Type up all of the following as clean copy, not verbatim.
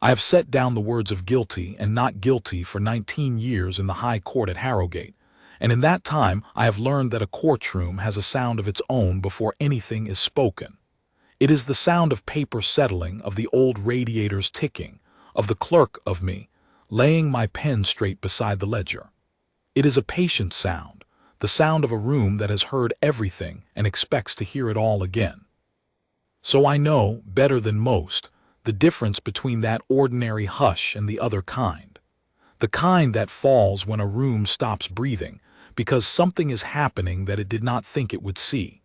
I have set down the words of guilty and not guilty for 19 years in the High Court at Harrowgate, and in that time I have learned that a courtroom has a sound of its own before anything is spoken. It is the sound of paper settling, of the old radiators ticking, of the clerk of me, laying my pen straight beside the ledger. It is a patient sound, the sound of a room that has heard everything and expects to hear it all again. So I know, better than most, the difference between that ordinary hush and the other kind. The kind that falls when a room stops breathing because something is happening that it did not think it would see.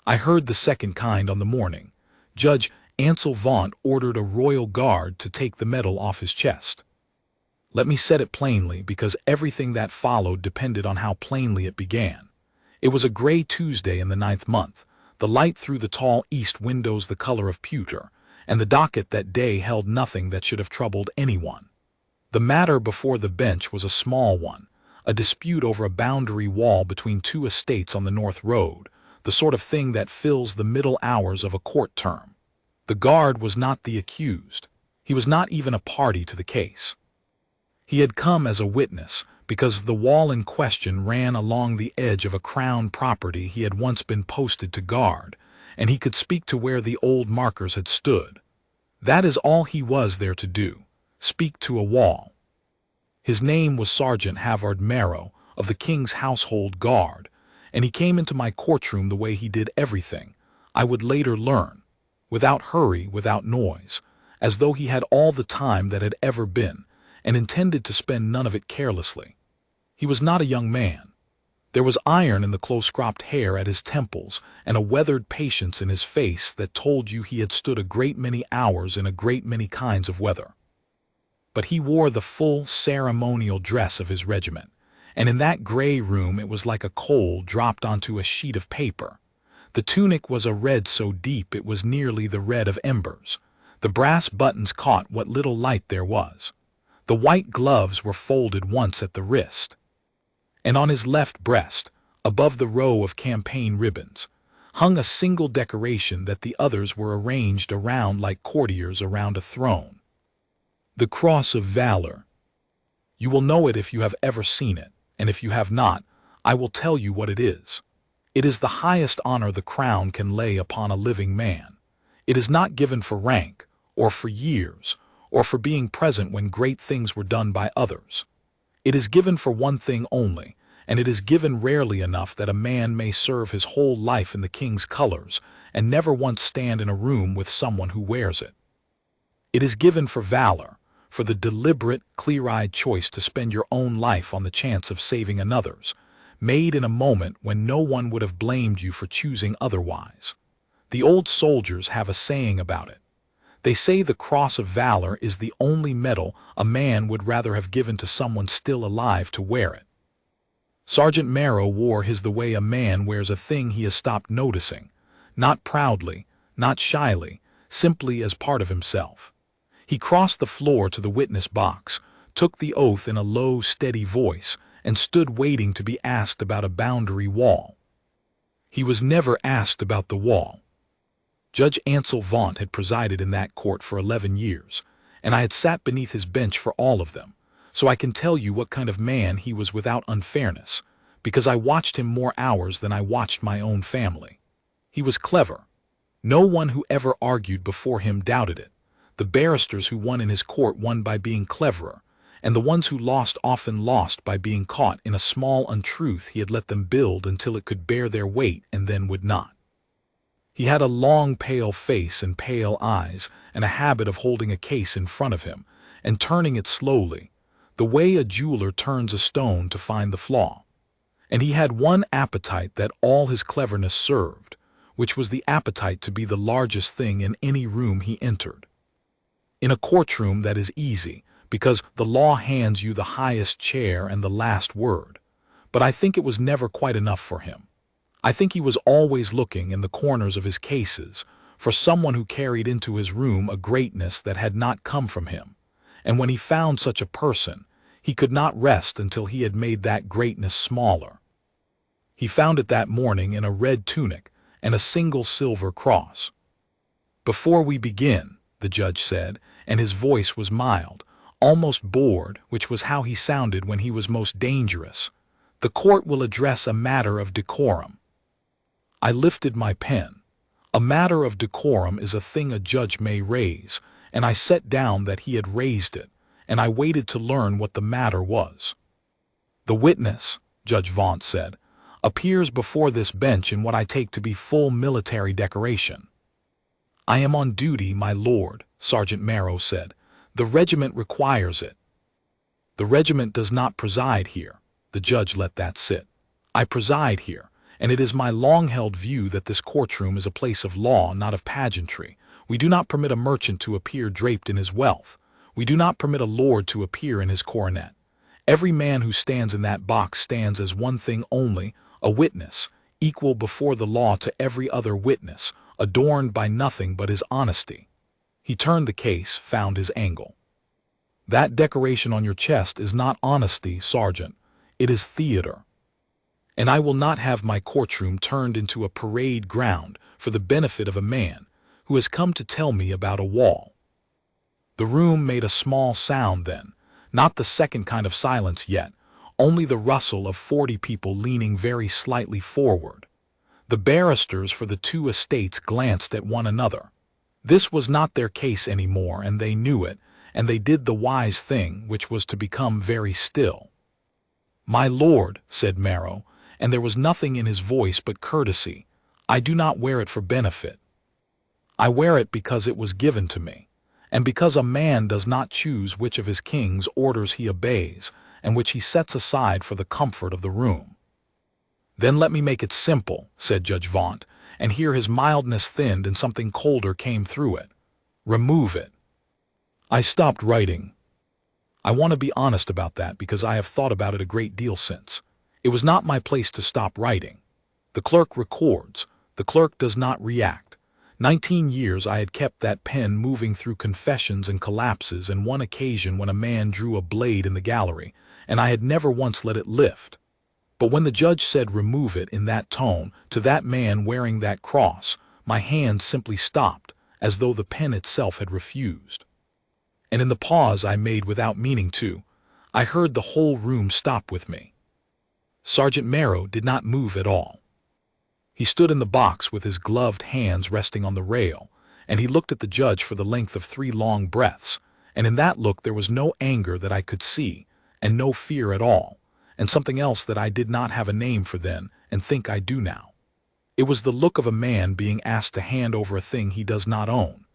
I heard the second kind on the morning. Judge Ansel Vaunt ordered a royal guard to take the medal off his chest. Let me set it plainly, because everything that followed depended on how plainly it began. It was a gray Tuesday in the 9th month, the light through the tall east windows the color of pewter, and the docket that day held nothing that should have troubled anyone. The matter before the bench was a small one, a dispute over a boundary wall between two estates on the North Road, the sort of thing that fills the middle hours of a court term. The guard was not the accused. He was not even a party to the case. He had come as a witness because the wall in question ran along the edge of a crown property he had once been posted to guard, and he could speak to where the old markers had stood. That is all he was there to do, speak to a wall. His name was Sergeant Halvard Merrow of the King's Household Guard, and he came into my courtroom the way he did everything, I would later learn, without hurry, without noise, as though he had all the time that had ever been, and intended to spend none of it carelessly. He was not a young man. There was iron in the close-cropped hair at his temples and a weathered patience in his face that told you he had stood a great many hours in a great many kinds of weather. But he wore the full ceremonial dress of his regiment, and in that gray room it was like a coal dropped onto a sheet of paper. The tunic was a red so deep it was nearly the red of embers. The brass buttons caught what little light there was. The white gloves were folded once at the wrist. And on his left breast, above the row of campaign ribbons, hung a single decoration that the others were arranged around like courtiers around a throne. The Cross of Valour. You will know it if you have ever seen it, and if you have not, I will tell you what it is. It is the highest honor the crown can lay upon a living man. It is not given for rank, or for years, or for being present when great things were done by others. It is given for one thing only, and it is given rarely enough that a man may serve his whole life in the king's colors and never once stand in a room with someone who wears it. It is given for valor, for the deliberate, clear-eyed choice to spend your own life on the chance of saving another's, made in a moment when no one would have blamed you for choosing otherwise. The old soldiers have a saying about it. They say the Cross of Valor is the only medal a man would rather have given to someone still alive to wear it. Sergeant Merrow wore his the way a man wears a thing he has stopped noticing, not proudly, not shyly, simply as part of himself. He crossed the floor to the witness box, took the oath in a low, steady voice, and stood waiting to be asked about a boundary wall. He was never asked about the wall. Judge Ansel Vaunt had presided in that court for 11 years, and I had sat beneath his bench for all of them, so I can tell you what kind of man he was without unfairness, because I watched him more hours than I watched my own family. He was clever. No one who ever argued before him doubted it. The barristers who won in his court won by being cleverer, and the ones who lost often lost by being caught in a small untruth he had let them build until it could bear their weight and then would not. He had a long, pale face and pale eyes, and a habit of holding a case in front of him and turning it slowly, the way a jeweler turns a stone to find the flaw. And he had one appetite that all his cleverness served, which was the appetite to be the largest thing in any room he entered. In a courtroom that is easy, because the law hands you the highest chair and the last word, but I think it was never quite enough for him. I think he was always looking in the corners of his cases for someone who carried into his room a greatness that had not come from him, and when he found such a person, he could not rest until he had made that greatness smaller. He found it that morning in a red tunic and a single silver cross. "Before we begin," the judge said, and his voice was mild, almost bored, which was how he sounded when he was most dangerous. "The court will address a matter of decorum." I lifted my pen. A matter of decorum is a thing a judge may raise, and I set down that he had raised it, and I waited to learn what the matter was. "The witness," Judge Vaunt said, "appears before this bench in what I take to be full military decoration." "I am on duty, my lord," Sergeant Merrow said. "The regiment requires it." "The regiment does not preside here." The judge let that sit. "I preside here, and it is my long-held view that this courtroom is a place of law, not of pageantry. We do not permit a merchant to appear draped in his wealth. We do not permit a lord to appear in his coronet. Every man who stands in that box stands as one thing only, a witness, equal before the law to every other witness, adorned by nothing but his honesty." He turned the case, found his angle. "That decoration on your chest is not honesty, Sergeant. It is theater. And I will not have my courtroom turned into a parade ground for the benefit of a man who has come to tell me about a wall." The room made a small sound then, not the second kind of silence yet, only the rustle of 40 people leaning very slightly forward. The barristers for the two estates glanced at one another. This was not their case anymore, and they knew it, and they did the wise thing, which was to become very still. "My lord," said Merrow, and there was nothing in his voice but courtesy, "I do not wear it for benefit. I wear it because it was given to me, and because a man does not choose which of his king's orders he obeys, and which he sets aside for the comfort of the room." "Then let me make it simple," said Judge Vaunt, and here his mildness thinned and something colder came through it. "Remove it." I stopped writing. I want to be honest about that because I have thought about it a great deal since. It was not my place to stop writing. The clerk records. The clerk does not react. 19 years I had kept that pen moving through confessions and collapses, and one occasion when a man drew a blade in the gallery, and I had never once let it lift. But when the judge said remove it in that tone to that man wearing that cross, my hand simply stopped, as though the pen itself had refused. And in the pause I made without meaning to, I heard the whole room stop with me. Sergeant Merrow did not move at all. He stood in the box with his gloved hands resting on the rail, and he looked at the judge for the length of 3 long breaths, and in that look there was no anger that I could see, and no fear at all, and something else that I did not have a name for then, and think I do now. It was the look of a man being asked to hand over a thing he does not own,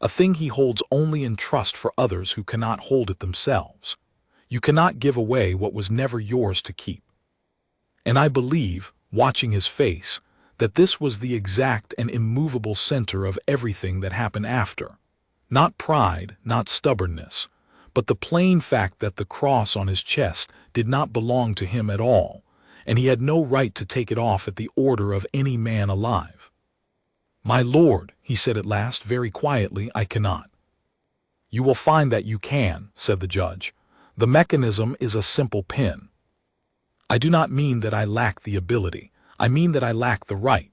a thing he holds only in trust for others who cannot hold it themselves. You cannot give away what was never yours to keep. And I believe, watching his face, that this was the exact and immovable center of everything that happened after. Not pride, not stubbornness, but the plain fact that the cross on his chest did not belong to him at all, and he had no right to take it off at the order of any man alive. "My lord," he said at last, very quietly, "I cannot." "You will find that you can," said the judge. "The mechanism is a simple pin." "I do not mean that I lack the ability. I mean that I lack the right."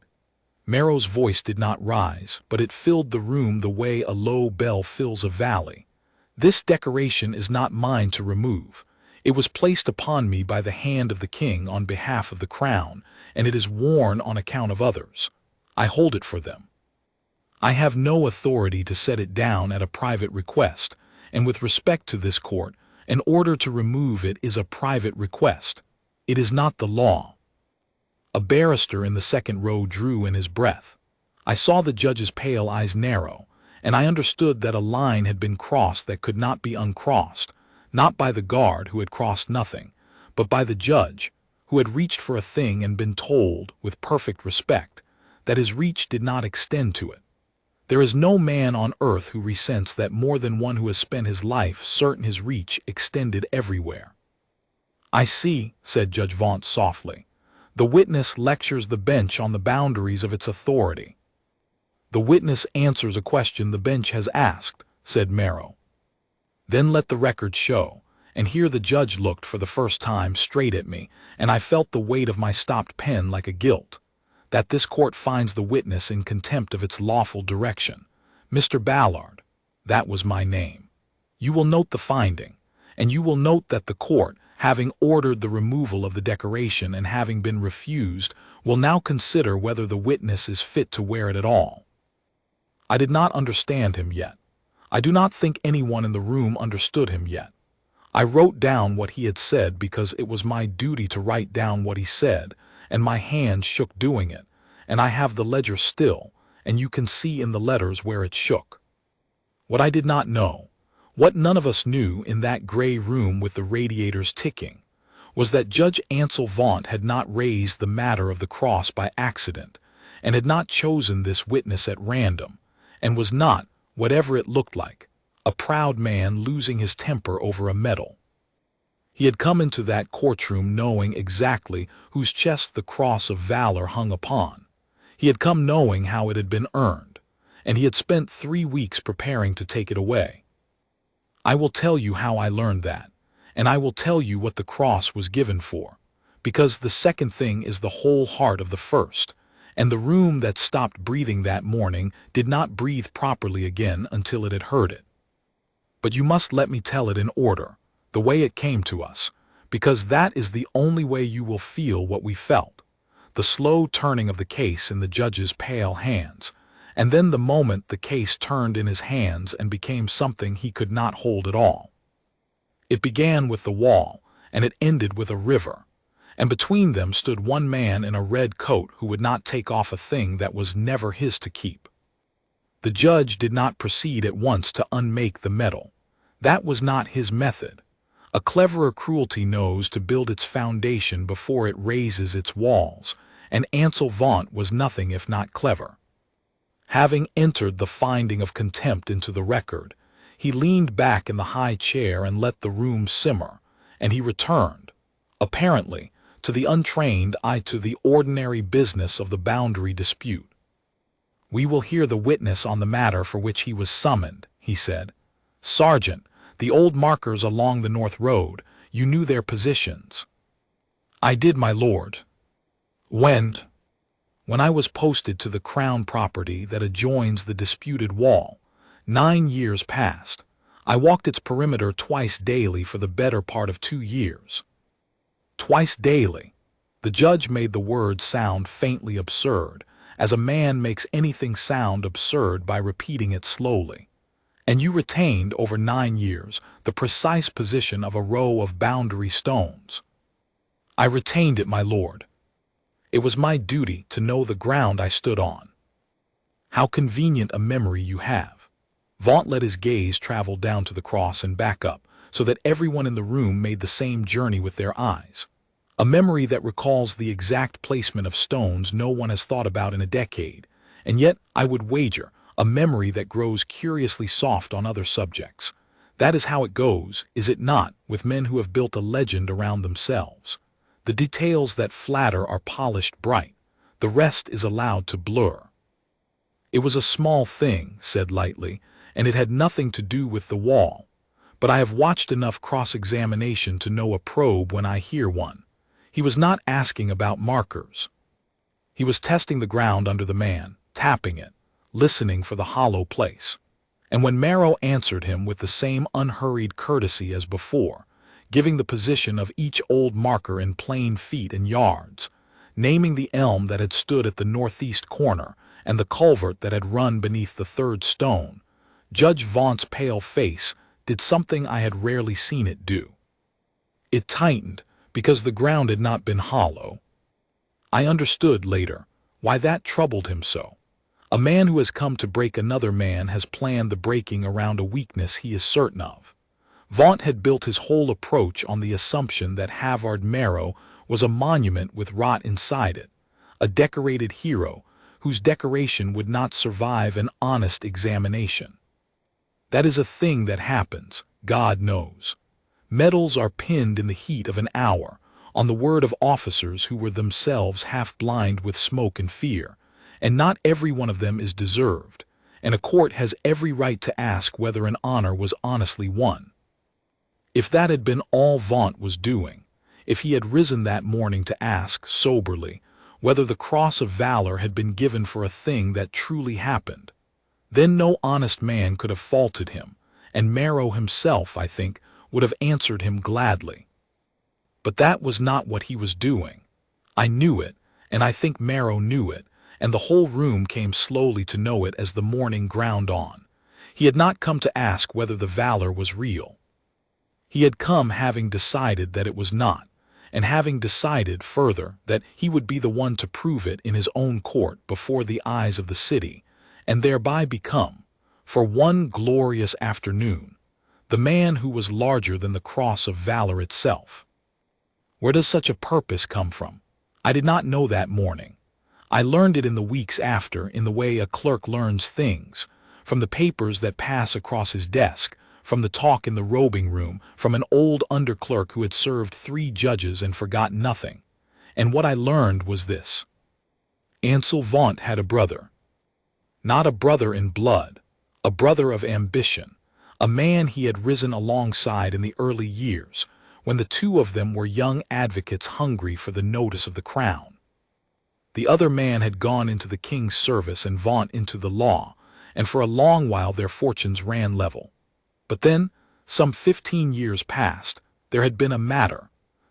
Merrow's voice did not rise, but it filled the room the way a low bell fills a valley. "This decoration is not mine to remove. It was placed upon me by the hand of the king on behalf of the crown, and it is worn on account of others. I hold it for them. I have no authority to set it down at a private request, and with respect to this court, an order to remove it is a private request. It is not the law." A barrister in the second row drew in his breath. I saw the judge's pale eyes narrow, and I understood that a line had been crossed that could not be uncrossed, not by the guard who had crossed nothing, but by the judge, who had reached for a thing and been told, with perfect respect, that his reach did not extend to it. There is no man on earth who resents that more than one who has spent his life certain his reach extended everywhere. "I see," said Judge Vaunt softly. "The witness lectures the bench on the boundaries of its authority." "The witness answers a question the bench has asked," said Merrow. "Then let the record show," and here the judge looked for the first time straight at me, and I felt the weight of my stopped pen like a guilt, "that this court finds the witness in contempt of its lawful direction. Mr. Ballard," that was my name. You will note the finding, and you will note that the court, having ordered the removal of the decoration and having been refused, will now consider whether the witness is fit to wear it at all. I did not understand him yet. I do not think anyone in the room understood him yet. I wrote down what he had said because it was my duty to write down what he said, and my hand shook doing it, and I have the ledger still, and you can see in the letters where it shook. What I did not know, what none of us knew in that gray room with the radiators ticking, was that Judge Ansel Vaunt had not raised the matter of the cross by accident, and had not chosen this witness at random, and was not, whatever it looked like, a proud man losing his temper over a medal. He had come into that courtroom knowing exactly whose chest the Cross of Valor hung upon. He had come knowing how it had been earned, and he had spent 3 weeks preparing to take it away. I will tell you how I learned that, and I will tell you what the cross was given for, because the second thing is the whole heart of the first, and the room that stopped breathing that morning did not breathe properly again until it had heard it. But you must let me tell it in order, the way it came to us, because that is the only way you will feel what we felt, the slow turning of the case in the judge's pale hands, and then the moment the case turned in his hands and became something he could not hold at all. It began with the wall, and it ended with a river, and between them stood one man in a red coat who would not take off a thing that was never his to keep. The judge did not proceed at once to unmake the metal. That was not his method. A cleverer cruelty knows to build its foundation before it raises its walls, and Ansel Vaunt was nothing if not clever. Having entered the finding of contempt into the record, he leaned back in the high chair and let the room simmer, and he returned, apparently, to the untrained eye to the ordinary business of the boundary dispute. "We will hear the witness on the matter for which he was summoned," he said. "Sergeant, the old markers along the North Road, you knew their positions." "I did, my lord." When I was posted to the Crown property that adjoins the disputed wall, 9 years past, I walked its perimeter twice daily for the better part of 2 years. Twice daily. The judge made the word sound faintly absurd, as a man makes anything sound absurd by repeating it slowly. And you retained, over 9 years, the precise position of a row of boundary stones. I retained it, my lord. It was my duty to know the ground I stood on. How convenient a memory you have. Vaunt let his gaze travel down to the cross and back up, so that everyone in the room made the same journey with their eyes. A memory that recalls the exact placement of stones no one has thought about in a decade, and yet, I would wager, a memory that grows curiously soft on other subjects. That is how it goes, is it not, with men who have built a legend around themselves? The details that flatter are polished bright. The rest is allowed to blur. "It was a small thing," said lightly, "and it had nothing to do with the wall. But I have watched enough cross-examination to know a probe when I hear one. He was not asking about markers. He was testing the ground under the man, tapping it, listening for the hollow place. And when Merrow answered him with the same unhurried courtesy as before, giving the position of each old marker in plain feet and yards, naming the elm that had stood at the northeast corner and the culvert that had run beneath the third stone, Judge Vaunt's pale face did something I had rarely seen it do. It tightened, because the ground had not been hollow. I understood later why that troubled him so. A man who has come to break another man has planned the breaking around a weakness he is certain of. Vaunt had built his whole approach on the assumption that Halvard Merrow was a monument with rot inside it, a decorated hero whose decoration would not survive an honest examination. That is a thing that happens, God knows. Medals are pinned in the heat of an hour, on the word of officers who were themselves half-blind with smoke and fear, and not every one of them is deserved, and a court has every right to ask whether an honor was honestly won. If that had been all Vaunt was doing, if he had risen that morning to ask, soberly, whether the Cross of Valor had been given for a thing that truly happened, then no honest man could have faulted him, and Merrow himself, I think, would have answered him gladly. But that was not what he was doing. I knew it, and I think Merrow knew it, and the whole room came slowly to know it as the morning ground on. He had not come to ask whether the valor was real. He had come having decided that it was not, and having decided further that he would be the one to prove it in his own court before the eyes of the city, and thereby become, for one glorious afternoon, the man who was larger than the Cross of Valour itself. Where does such a purpose come from? I did not know that morning. I learned it in the weeks after, in the way a clerk learns things, from the papers that pass across his desk, from the talk in the robing room, from an old under-clerk who had served 3 judges and forgot nothing. And what I learned was this. Ansel Vaunt had a brother. Not a brother in blood, a brother of ambition, a man he had risen alongside in the early years, when the two of them were young advocates hungry for the notice of the crown. The other man had gone into the king's service and Vaunt into the law, and for a long while their fortunes ran level. But then, some 15 years passed, there had been a matter.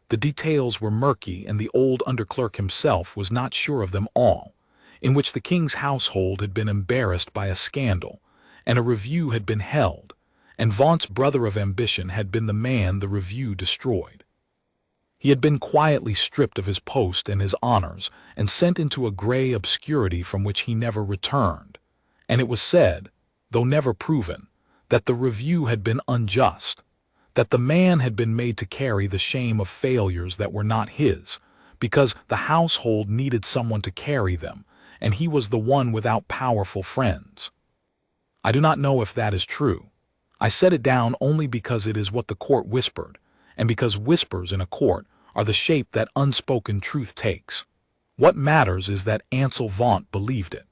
The details were murky, and the old underclerk himself was not sure of them all, in which the king's household had been embarrassed by a scandal, and a review had been held, and Vaunt's brother of ambition had been the man the review destroyed. He had been quietly stripped of his post and his honors, and sent into a gray obscurity from which he never returned, and it was said, though never proven, that the review had been unjust, that the man had been made to carry the shame of failures that were not his, because the household needed someone to carry them, and he was the one without powerful friends. I do not know if that is true. I set it down only because it is what the court whispered, and because whispers in a court are the shape that unspoken truth takes. What matters is that Ansel Vaunt believed it.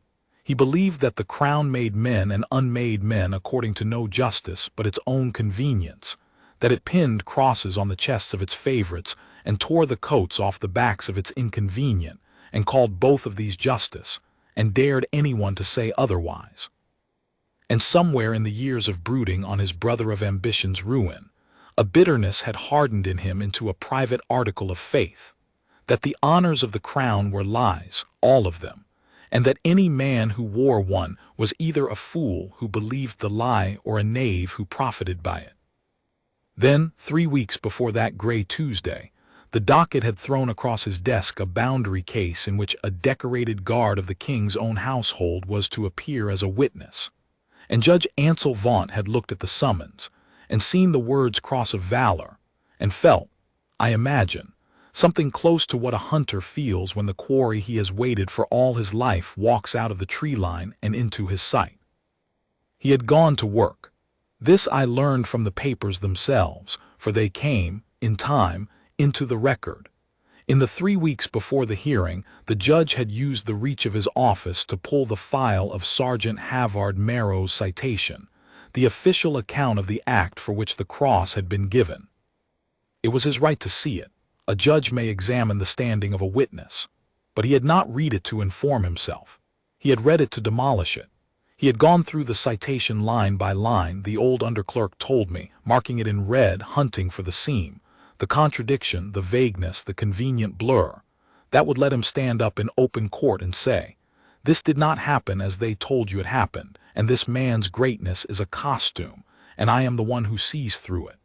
He believed that the crown made men and unmade men according to no justice but its own convenience, that it pinned crosses on the chests of its favorites and tore the coats off the backs of its inconvenient, and called both of these justice, and dared anyone to say otherwise. And somewhere in the years of brooding on his brother of ambition's ruin, a bitterness had hardened in him into a private article of faith, that the honors of the crown were lies, all of them, and that any man who wore one was either a fool who believed the lie or a knave who profited by it. Then, 3 weeks before that gray Tuesday, the docket had thrown across his desk a boundary case in which a decorated guard of the king's own household was to appear as a witness, and Judge Ansel Vaunt had looked at the summons, and seen the words Cross of Valour, and felt, I imagine, something close to what a hunter feels when the quarry he has waited for all his life walks out of the tree line and into his sight. He had gone to work. This I learned from the papers themselves, for they came, in time, into the record. In the 3 weeks before the hearing, the judge had used the reach of his office to pull the file of Sergeant Halvard Merrow's citation, the official account of the act for which the cross had been given. It was his right to see it. A judge may examine the standing of a witness, but he had not read it to inform himself. He had read it to demolish it. He had gone through the citation line by line, the old underclerk told me, marking it in red, hunting for the seam, the contradiction, the vagueness, the convenient blur. That would let him stand up in open court and say, this did not happen as they told you it happened, and this man's greatness is a costume, and I am the one who sees through it.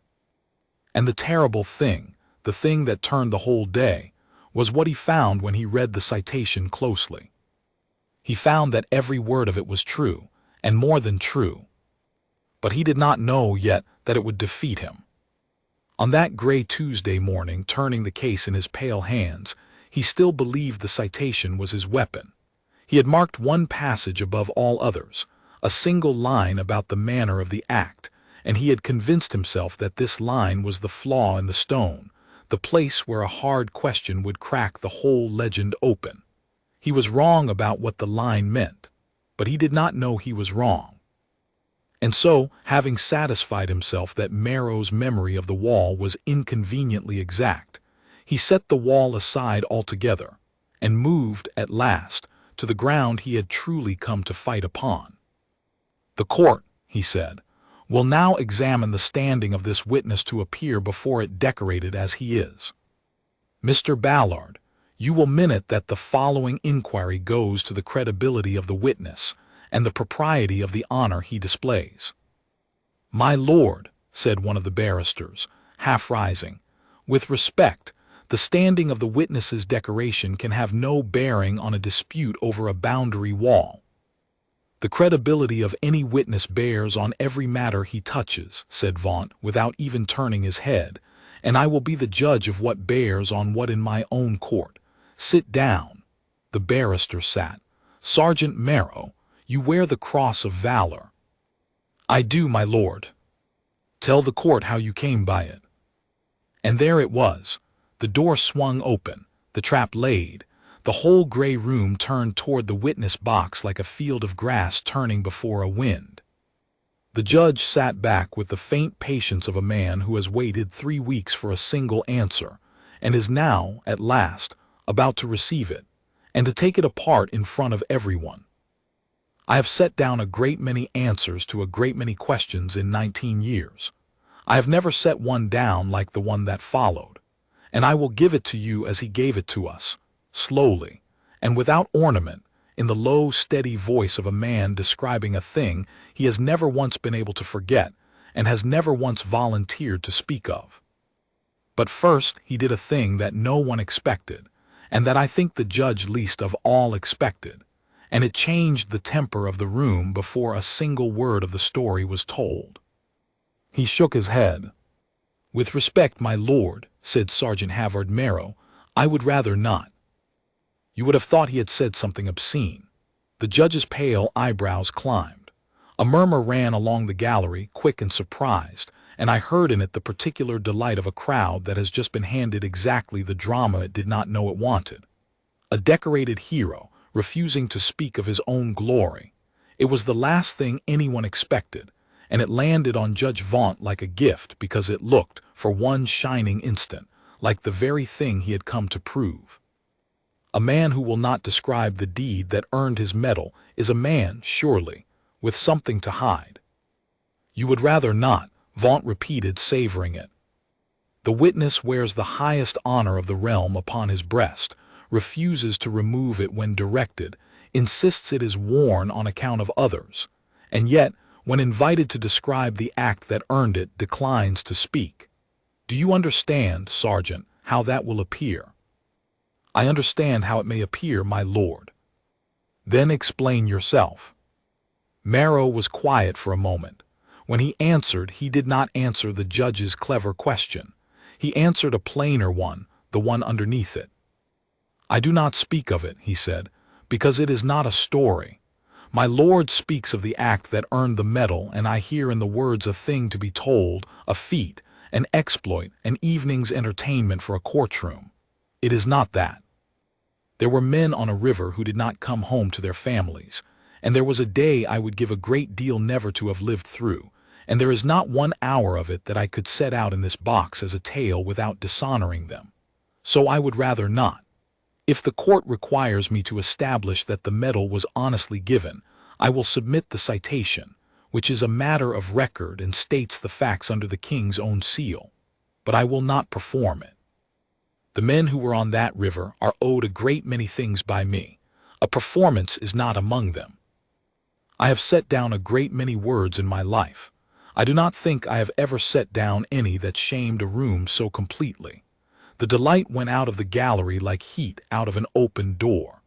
And the terrible thing, the thing that turned the whole day, was what he found when he read the citation closely. He found that every word of it was true, and more than true. But he did not know yet that it would defeat him. On that gray Tuesday morning, turning the case in his pale hands, he still believed the citation was his weapon. He had marked one passage above all others, a single line about the manner of the act, and he had convinced himself that this line was the flaw in the stone, the place where a hard question would crack the whole legend open. He was wrong about what the line meant, but he did not know he was wrong. And so, having satisfied himself that Merrow's memory of the wall was inconveniently exact, he set the wall aside altogether, and moved, at last, to the ground he had truly come to fight upon. The court, he said, We'll now examine the standing of this witness to appear before it decorated as he is. Mr. Ballard, you will minute that the following inquiry goes to the credibility of the witness and the propriety of the honor he displays. My lord, said one of the barristers, half rising, with respect, the standing of the witness's decoration can have no bearing on a dispute over a boundary wall. The credibility of any witness bears on every matter he touches, said Vaunt, without even turning his head, and I will be the judge of what bears on what in my own court. Sit down. The barrister sat. Sergeant Merrow, you wear the Cross of Valour. I do, my lord. Tell the court how you came by it. And there it was. The door swung open, the trap laid, the whole gray room turned toward the witness box like a field of grass turning before a wind. The judge sat back with the faint patience of a man who has waited 3 weeks for a single answer, and is now, at last, about to receive it, and to take it apart in front of everyone. I have set down a great many answers to a great many questions in 19 years. I have never set one down like the one that followed, and I will give it to you as he gave it to us, slowly, and without ornament, in the low, steady voice of a man describing a thing he has never once been able to forget and has never once volunteered to speak of. But first he did a thing that no one expected, and that I think the judge least of all expected, and it changed the temper of the room before a single word of the story was told. He shook his head. With respect, my lord, said Sergeant Halvard Merrow, I would rather not. You would have thought he had said something obscene. The judge's pale eyebrows climbed. A murmur ran along the gallery, quick and surprised, and I heard in it the particular delight of a crowd that has just been handed exactly the drama it did not know it wanted. A decorated hero, refusing to speak of his own glory. It was the last thing anyone expected, and it landed on Judge Vaunt like a gift because it looked, for one shining instant, like the very thing he had come to prove. A man who will not describe the deed that earned his medal is a man, surely, with something to hide. You would rather not, Vaunt repeated, savoring it. The witness wears the highest honor of the realm upon his breast, refuses to remove it when directed, insists it is worn on account of others, and yet, when invited to describe the act that earned it, declines to speak. Do you understand, Sergeant, how that will appear? I understand how it may appear, my lord. Then explain yourself. Merrow was quiet for a moment. When he answered, he did not answer the judge's clever question. He answered a plainer one, the one underneath it. I do not speak of it, he said, because it is not a story. My lord speaks of the act that earned the medal, and I hear in the words a thing to be told, a feat, an exploit, an evening's entertainment for a courtroom. It is not that. There were men on a river who did not come home to their families, and there was a day I would give a great deal never to have lived through, and there is not 1 hour of it that I could set out in this box as a tale without dishonoring them. So I would rather not. If the court requires me to establish that the medal was honestly given, I will submit the citation, which is a matter of record and states the facts under the king's own seal, but I will not perform it. The men who were on that river are owed a great many things by me. A performance is not among them. I have set down a great many words in my life. I do not think I have ever set down any that shamed a room so completely. The delight went out of the gallery like heat out of an open door.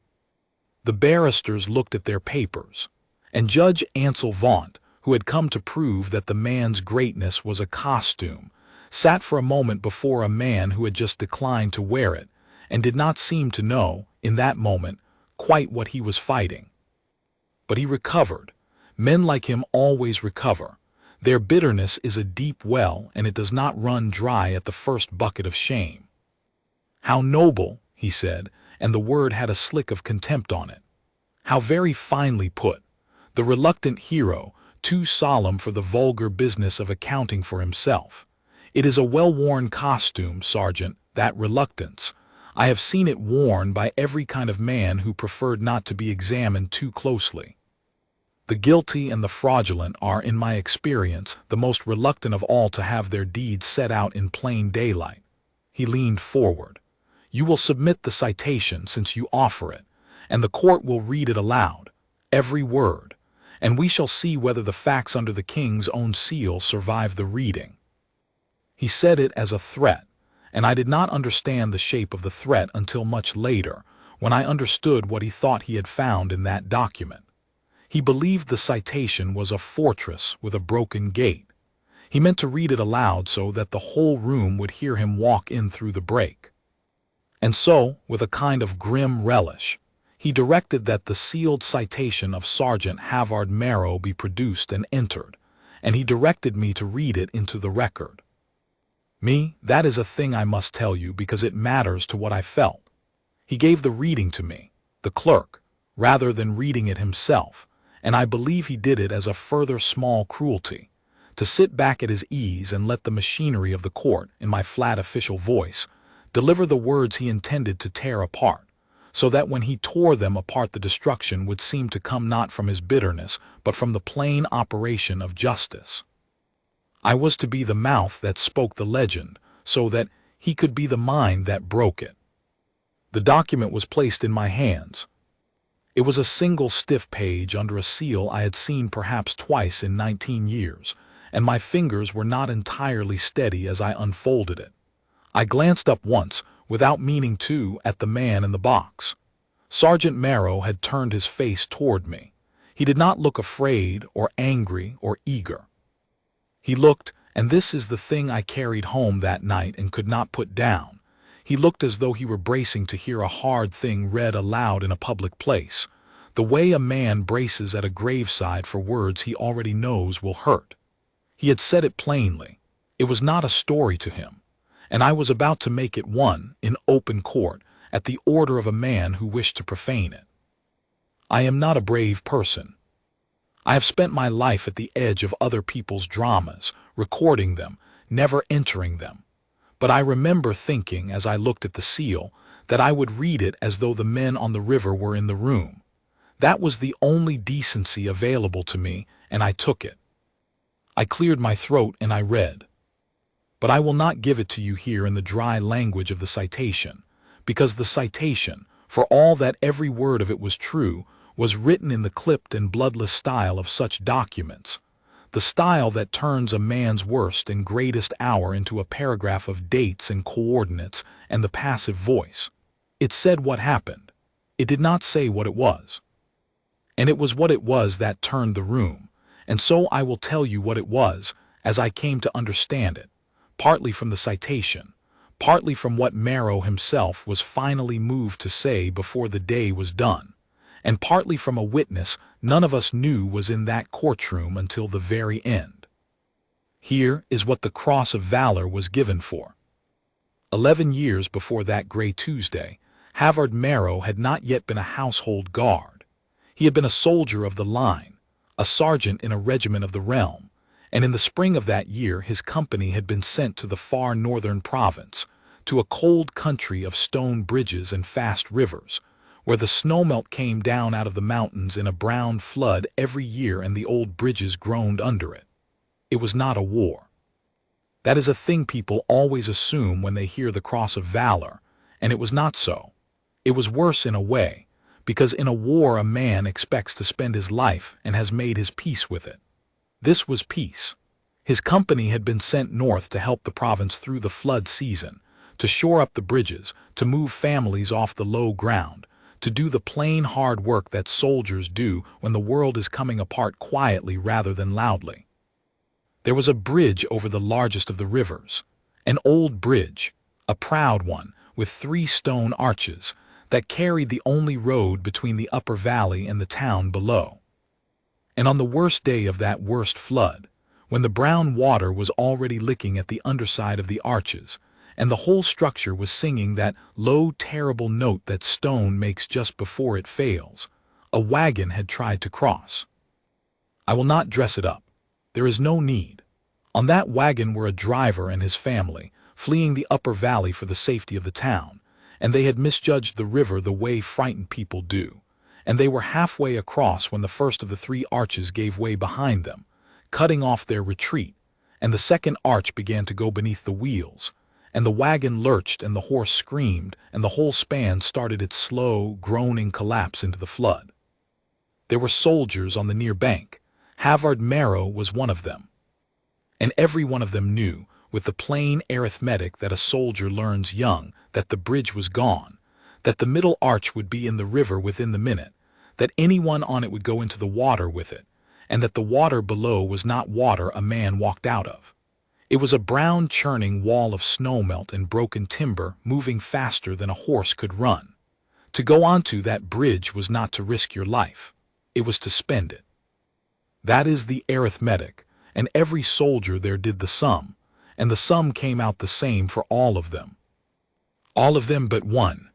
The barristers looked at their papers, and Judge Ansel Vaunt, who had come to prove that the man's greatness was a costume, sat for a moment before a man who had just declined to wear it, and did not seem to know, in that moment, quite what he was fighting. But he recovered. Men like him always recover. Their bitterness is a deep well, and it does not run dry at the first bucket of shame. How noble, he said, and the word had a slick of contempt on it. How very finely put. The reluctant hero, too solemn for the vulgar business of accounting for himself. It is a well-worn costume, Sergeant, that reluctance. I have seen it worn by every kind of man who preferred not to be examined too closely. The guilty and the fraudulent are, in my experience, the most reluctant of all to have their deeds set out in plain daylight. He leaned forward. You will submit the citation since you offer it, and the court will read it aloud, every word, and we shall see whether the facts under the king's own seal survive the reading. He said it as a threat, and I did not understand the shape of the threat until much later, when I understood what he thought he had found in that document. He believed the citation was a fortress with a broken gate. He meant to read it aloud so that the whole room would hear him walk in through the break. And so, with a kind of grim relish, he directed that the sealed citation of Sergeant Halvard Merrow be produced and entered, and he directed me to read it into the record. That is a thing I must tell you because it matters to what I felt. He gave the reading to me, the clerk, rather than reading it himself, and I believe he did it as a further small cruelty, to sit back at his ease and let the machinery of the court, in my flat official voice, deliver the words he intended to tear apart, so that when he tore them apart the destruction would seem to come not from his bitterness, but from the plain operation of justice. I was to be the mouth that spoke the legend, so that he could be the mind that broke it. The document was placed in my hands. It was a single stiff page under a seal I had seen perhaps twice in 19 years, and my fingers were not entirely steady as I unfolded it. I glanced up once, without meaning to, at the man in the box. Sergeant Merrow had turned his face toward me. He did not look afraid or angry or eager. He looked, and this is the thing I carried home that night and could not put down, he looked as though he were bracing to hear a hard thing read aloud in a public place, the way a man braces at a graveside for words he already knows will hurt. He had said it plainly. It was not a story to him, and I was about to make it one, in open court, at the order of a man who wished to profane it. I am not a brave person. I have spent my life at the edge of other people's dramas, recording them, never entering them. But I remember thinking, as I looked at the seal, that I would read it as though the men on the river were in the room. That was the only decency available to me, and I took it. I cleared my throat and I read. But I will not give it to you here in the dry language of the citation, because the citation, for all that every word of it was true, was written in the clipped and bloodless style of such documents, the style that turns a man's worst and greatest hour into a paragraph of dates and coordinates and the passive voice. It said what happened. It did not say what it was. And it was what it was that turned the room, and so I will tell you what it was, as I came to understand it, partly from the citation, partly from what Merrow himself was finally moved to say before the day was done, and partly from a witness none of us knew was in that courtroom until the very end. Here is what the Cross of Valour was given for. 11 years before that grey Tuesday, Halvard Merrow had not yet been a household guard. He had been a soldier of the line, a sergeant in a regiment of the realm, and in the spring of that year his company had been sent to the far northern province, to a cold country of stone bridges and fast rivers, where the snowmelt came down out of the mountains in a brown flood every year and the old bridges groaned under it. It was not a war. That is a thing people always assume when they hear the Cross of Valour, and it was not so. It was worse in a way, because in a war a man expects to spend his life and has made his peace with it. This was peace. His company had been sent north to help the province through the flood season, to shore up the bridges, to move families off the low ground, to do the plain hard work that soldiers do when the world is coming apart quietly rather than loudly. There was a bridge over the largest of the rivers, an old bridge, a proud one, with 3 stone arches, that carried the only road between the upper valley and the town below. And on the worst day of that worst flood, when the brown water was already licking at the underside of the arches, and the whole structure was singing that low, terrible note that stone makes just before it fails, a wagon had tried to cross. I will not dress it up. There is no need. On that wagon were a driver and his family, fleeing the upper valley for the safety of the town, and they had misjudged the river the way frightened people do, and they were halfway across when the first of the 3 arches gave way behind them, cutting off their retreat, and the second arch began to go beneath the wheels, and the wagon lurched and the horse screamed, and the whole span started its slow, groaning collapse into the flood. There were soldiers on the near bank. Halvard Merrow was one of them. And every one of them knew, with the plain arithmetic that a soldier learns young, that the bridge was gone, that the middle arch would be in the river within the minute, that anyone on it would go into the water with it, and that the water below was not water a man walked out of. It was a brown churning wall of snowmelt and broken timber moving faster than a horse could run. To go onto that bridge was not to risk your life. It was to spend it. That is the arithmetic, and every soldier there did the sum, and the sum came out the same for all of them. All of them but one.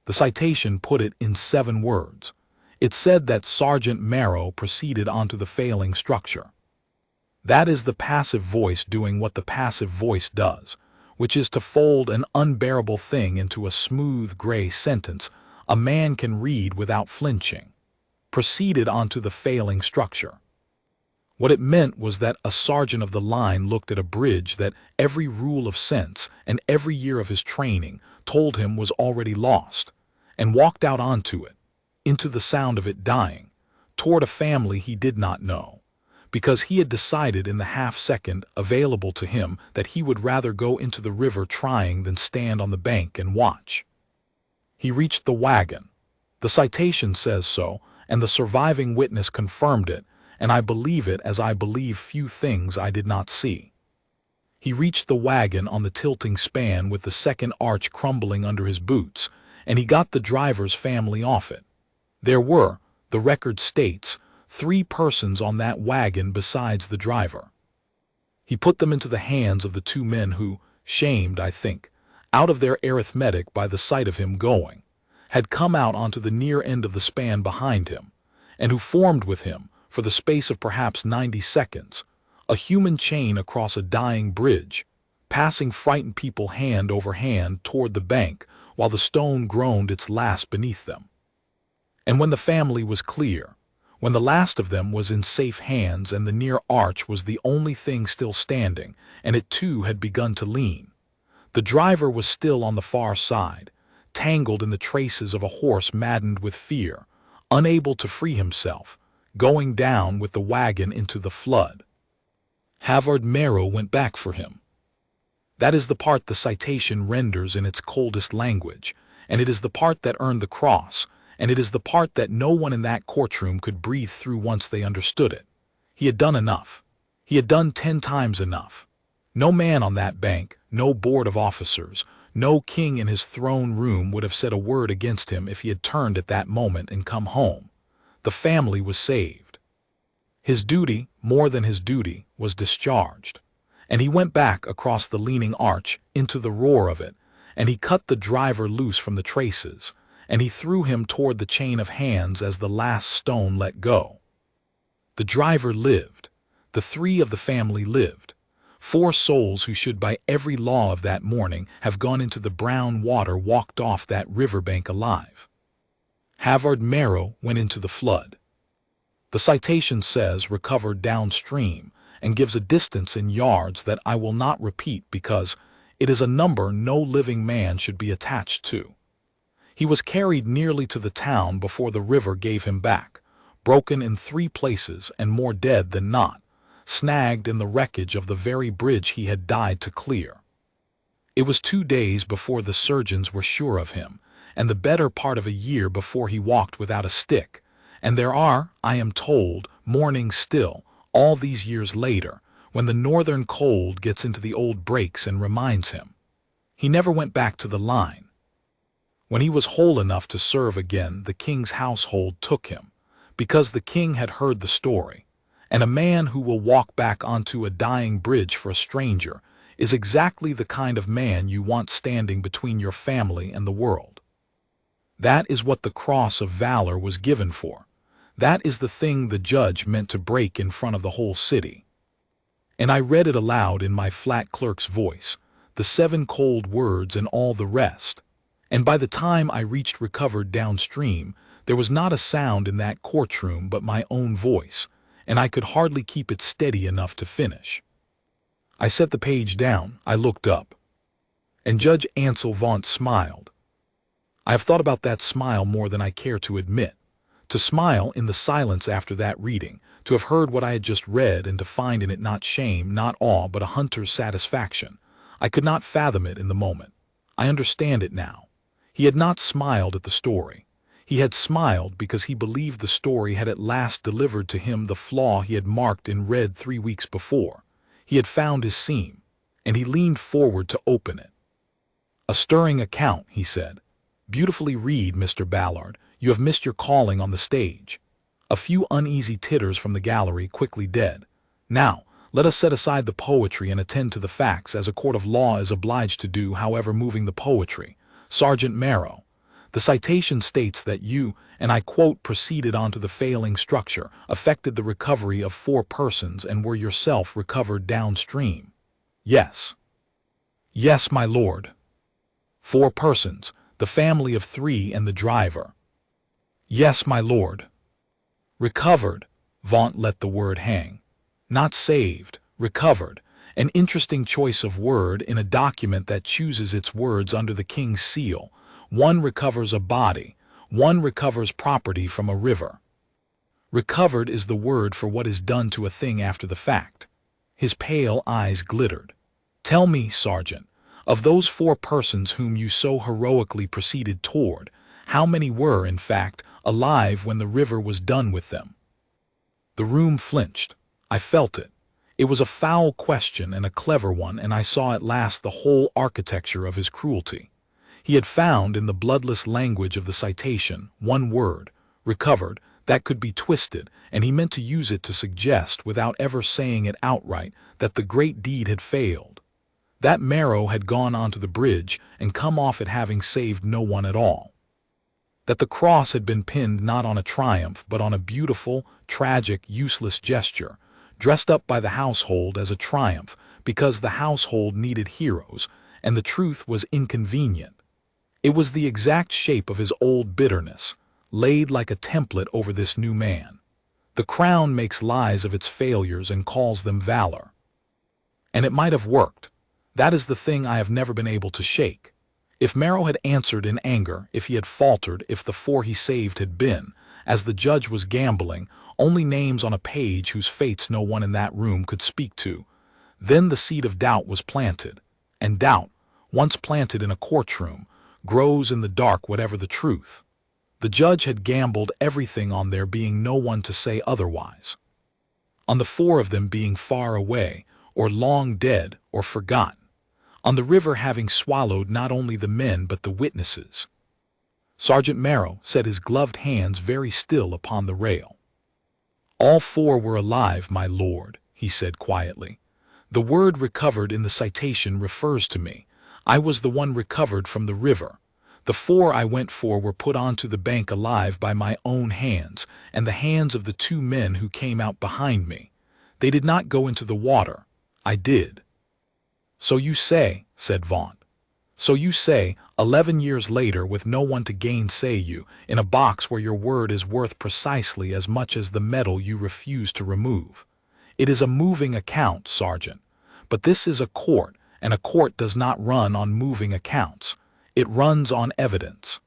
The citation put it in 7 words. It said that Sergeant Merrow proceeded onto the failing structure. That is the passive voice doing what the passive voice does, which is to fold an unbearable thing into a smooth gray sentence a man can read without flinching. Proceeded onto the failing structure. What it meant was that a sergeant of the line looked at a bridge that every rule of sense and every year of his training told him was already lost, and walked out onto it, into the sound of it dying, toward a family he did not know, because he had decided in the half-second available to him that he would rather go into the river trying than stand on the bank and watch. He reached the wagon. The citation says so, and the surviving witness confirmed it, and I believe it as I believe few things I did not see. He reached the wagon on the tilting span with the second arch crumbling under his boots, and he got the driver's family off it. There were, the record states, 3 persons on that wagon besides the driver. He put them into the hands of the 2 men who, shamed, I think, out of their arithmetic by the sight of him going, had come out onto the near end of the span behind him, and who formed with him, for the space of perhaps 90 seconds, a human chain across a dying bridge, passing frightened people hand over hand toward the bank while the stone groaned its last beneath them. And when the family was clear, when the last of them was in safe hands and the near arch was the only thing still standing, and it too had begun to lean, the driver was still on the far side, tangled in the traces of a horse maddened with fear, unable to free himself, going down with the wagon into the flood. Halvard Merrow went back for him. That is the part the citation renders in its coldest language, and it is the part that earned the cross, and it is the part that no one in that courtroom could breathe through once they understood it. He had done enough. He had done 10 times enough. No man on that bank, no board of officers, no king in his throne room would have said a word against him if he had turned at that moment and come home. The family was saved. His duty, more than his duty, was discharged, and he went back across the leaning arch into the roar of it, and he cut the driver loose from the traces, and he threw him toward the chain of hands as the last stone let go. The driver lived. The 3 of the family lived. 4 souls who should by every law of that morning have gone into the brown water walked off that riverbank alive. Halvard Merrow went into the flood. The citation says recovered downstream and gives a distance in yards that I will not repeat because it is a number no living man should be attached to. He was carried nearly to the town before the river gave him back, broken in 3 places and more dead than not, snagged in the wreckage of the very bridge he had died to clear. It was 2 days before the surgeons were sure of him, and the better part of a year before he walked without a stick, and there are, I am told, mornings still, all these years later, when the northern cold gets into the old breaks and reminds him. He never went back to the line. When he was whole enough to serve again, the king's household took him, because the king had heard the story, and a man who will walk back onto a dying bridge for a stranger is exactly the kind of man you want standing between your family and the world. That is what the Cross of Valour was given for. That is the thing the judge meant to break in front of the whole city. And I read it aloud in my flat clerk's voice, the 7 cold words and all the rest. And by the time I reached recovered downstream, There was not a sound in that courtroom but my own voice, and I could hardly keep it steady enough to finish. I set the page down, I looked up, and Judge Ansel Vaunt smiled. I have thought about that smile more than I care to admit. To smile in the silence after that reading, to have heard what I had just read and to find in it not shame, not awe, but a hunter's satisfaction. I could not fathom it in the moment. I understand it now. He had not smiled at the story. He had smiled because he believed the story had at last delivered to him the flaw he had marked in red 3 weeks before. He had found his seam, and he leaned forward to open it. "A stirring account," he said. "Beautifully read, Mr. Ballard. You have missed your calling on the stage." A few uneasy titters from the gallery, quickly dead. "Now, let us set aside the poetry and attend to the facts, as a court of law is obliged to do, however moving the poetry. Sergeant Merrow, the citation states that you, and I quote, proceeded onto the failing structure, effected the recovery of 4 persons, and were yourself recovered downstream." "Yes." "Yes, my lord." 4 persons, the family of 3 and the driver." "Yes, my lord." "Recovered," Vaunt let the word hang. "Not saved, recovered. An interesting choice of word in a document that chooses its words under the king's seal. One recovers a body, one recovers property from a river. Recovered is the word for what is done to a thing after the fact." His pale eyes glittered. "Tell me, Sergeant, of those 4 persons whom you so heroically proceeded toward, how many were, in fact, alive when the river was done with them?" The room flinched. I felt it. It was a foul question and a clever one, and I saw at last the whole architecture of his cruelty. He had found in the bloodless language of the citation 1 word, recovered, that could be twisted, and he meant to use it to suggest, without ever saying it outright, that the great deed had failed. That Merrow had gone onto the bridge and come off it having saved no one at all. That the cross had been pinned not on a triumph, but on a beautiful, tragic, useless gesture, dressed up by the household as a triumph because the household needed heroes, and the truth was inconvenient. It was the exact shape of his old bitterness, laid like a template over this new man. The crown makes lies of its failures and calls them valor. And it might have worked. That is the thing I have never been able to shake. If Merrow had answered in anger, if he had faltered, if the 4 he saved had been, as the judge was gambling, only names on a page whose fates no one in that room could speak to, then the seed of doubt was planted. And doubt, once planted in a courtroom, grows in the dark whatever the truth. The judge had gambled everything on there being no one to say otherwise. On the 4 of them being far away, or long dead, or forgotten. On the river having swallowed not only the men but the witnesses. Sergeant Merrow set his gloved hands very still upon the rail. "All 4 were alive, my lord," he said quietly. "The word recovered in the citation refers to me. I was the one recovered from the river. The 4 I went for were put onto the bank alive by my own hands, and the hands of the 2 men who came out behind me. They did not go into the water. I did." "So you say," said Vaunt. "So you say, 11 years later, with no one to gainsay you, in a box where your word is worth precisely as much as the metal you refuse to remove. It is a moving account, Sergeant. But this is a court, and a court does not run on moving accounts. It runs on evidence.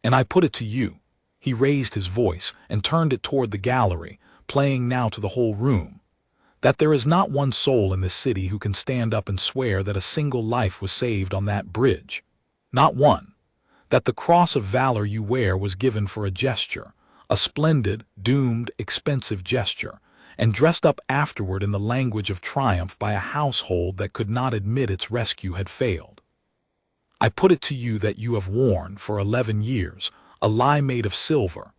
And I put it to you." He raised his voice and turned it toward the gallery, playing now to the whole room. "That there is not one soul in this city who can stand up and swear that a single life was saved on that bridge. Not one. That the Cross of Valour you wear was given for a gesture, a splendid, doomed, expensive gesture, and dressed up afterward in the language of triumph by a household that could not admit its rescue had failed. I put it to you that you have worn, for 11 years, a lie made of silver,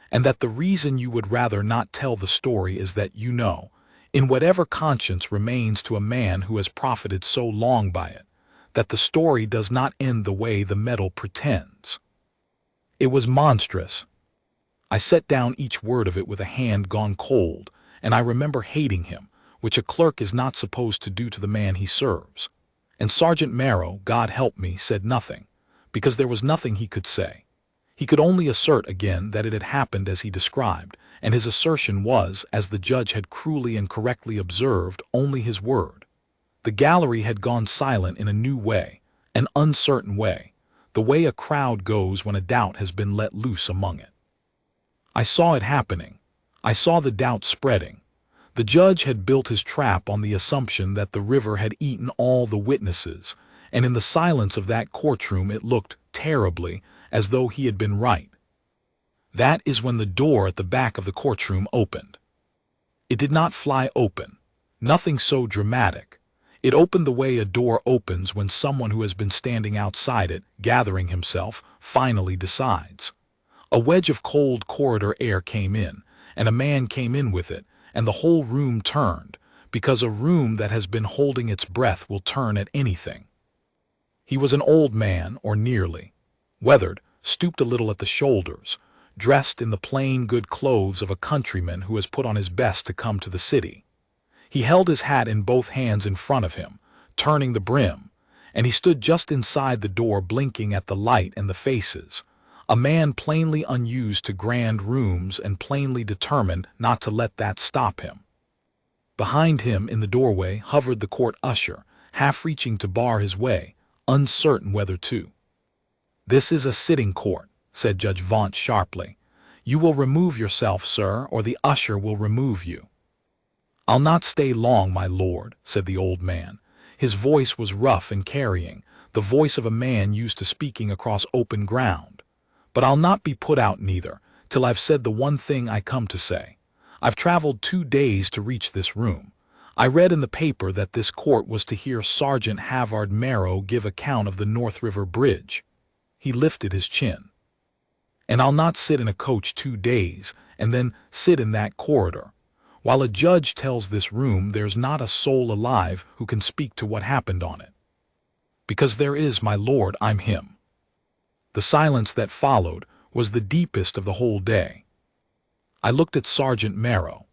and that the reason you would rather not tell the story is that you know, in whatever conscience remains to a man who has profited so long by it, that the story does not end the way the metal pretends." It was monstrous. I set down each word of it with a hand gone cold, and I remember hating him, which a clerk is not supposed to do to the man he serves. And Sergeant Merrow, God help me, said nothing, because there was nothing he could say. He could only assert again that it had happened as he described, and his assertion was, as the judge had cruelly and correctly observed, only his word. The gallery had gone silent in a new way, an uncertain way, the way a crowd goes when a doubt has been let loose among it. I saw it happening. I saw the doubt spreading. The judge had built his trap on the assumption that the river had eaten all the witnesses, and in the silence of that courtroom it looked, terribly, as though he had been right. That is when the door at the back of the courtroom opened. It did not fly open, nothing so dramatic. It opened the way a door opens when someone who has been standing outside it, gathering himself, finally decides. A wedge of cold corridor air came in, and a man came in with it, and the whole room turned, because a room that has been holding its breath will turn at anything. He was an old man, or nearly, weathered, stooped a little at the shoulders, dressed in the plain good clothes of a countryman who has put on his best to come to the city. He held his hat in both hands in front of him, turning the brim, and he stood just inside the door blinking at the light and the faces, a man plainly unused to grand rooms and plainly determined not to let that stop him. Behind him in the doorway hovered the court usher, half reaching to bar his way, uncertain whether to. "This is a sitting court," said Judge Vaunt sharply. "You will remove yourself, sir, or the usher will remove you." "I'll not stay long, my lord," said the old man. His voice was rough and carrying, the voice of a man used to speaking across open ground. "But I'll not be put out neither, till I've said the one thing I come to say. I've traveled 2 days to reach this room. I read in the paper that this court was to hear Sergeant Halvard Merrow give account of the North River Bridge." He lifted his chin. "And I'll not sit in a coach 2 days, and then sit in that corridor. While a judge tells this room there's not a soul alive who can speak to what happened on it. Because there is, my lord, I'm him." The silence that followed was the deepest of the whole day. I looked at Sergeant Merrow.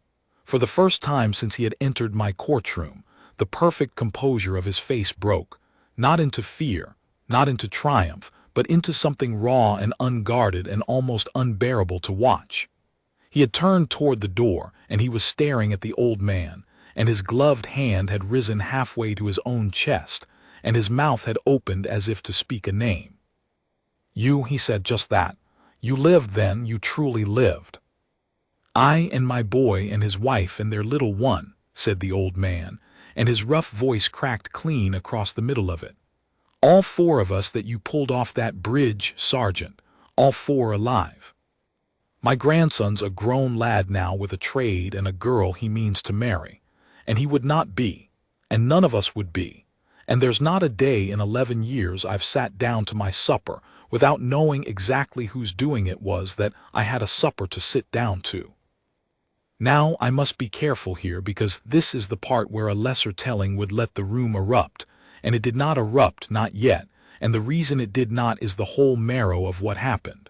For the first time since he had entered my courtroom, the perfect composure of his face broke, not into fear, not into triumph, but into something raw and unguarded and almost unbearable to watch. He had turned toward the door, and he was staring at the old man, and his gloved hand had risen halfway to his own chest, and his mouth had opened as if to speak a name. "You," he said, "just that. You lived then, you truly lived." "I and my boy and his wife and their little one," said the old man, and his rough voice cracked clean across the middle of it. "All 4 of us that you pulled off that bridge, Sergeant, all 4 alive. My grandson's a grown lad now with a trade and a girl he means to marry, and he would not be, and none of us would be, and there's not a day in 11 years I've sat down to my supper without knowing exactly whose doing it was that I had a supper to sit down to. Now I must be careful here, because this is the part where a lesser telling would let the room erupt, and it did not erupt, not yet, and the reason it did not is the whole marrow of what happened.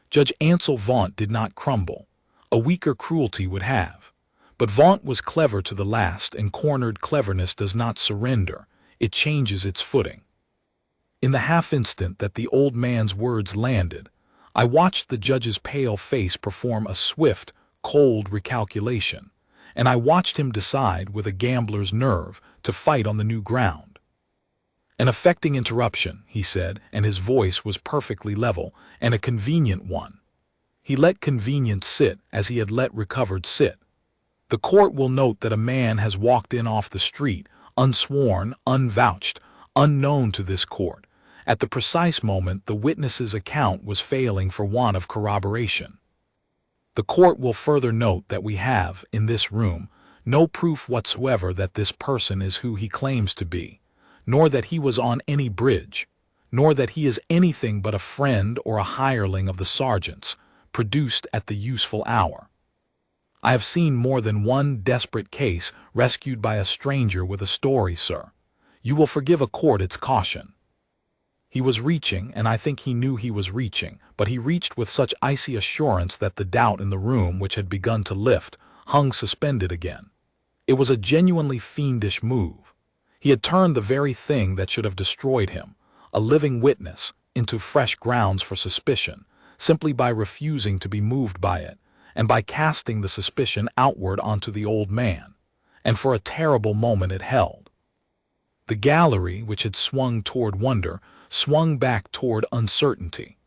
Judge Ansel Vaunt did not crumble. A weaker cruelty would have. But Vaunt was clever to the last, and cornered cleverness does not surrender. It changes its footing. In the half-instant that the old man's words landed, I watched the judge's pale face perform a swift, cold recalculation, and I watched him decide, with a gambler's nerve, to fight on the new ground. "An affecting interruption," he said, and his voice was perfectly level, "and a convenient one." He let convenient sit as he had let recovered sit. "The court will note that a man has walked in off the street, unsworn, unvouched, unknown to this court, at the precise moment the witness's account was failing for want of corroboration. The court will further note that we have, in this room, no proof whatsoever that this person is who he claims to be, nor that he was on any bridge, nor that he is anything but a friend or a hireling of the sergeant's, produced at the useful hour. I have seen more than one desperate case rescued by a stranger with a story, sir. You will forgive a court its caution." He was reaching, and I think he knew he was reaching, but he reached with such icy assurance that the doubt in the room, which had begun to lift, hung suspended again. It was a genuinely fiendish move. He had turned the very thing that should have destroyed him, a living witness, into fresh grounds for suspicion, simply by refusing to be moved by it, and by casting the suspicion outward onto the old man. And for a terrible moment it held. The gallery, which had swung toward wonder, swung back toward uncertainty.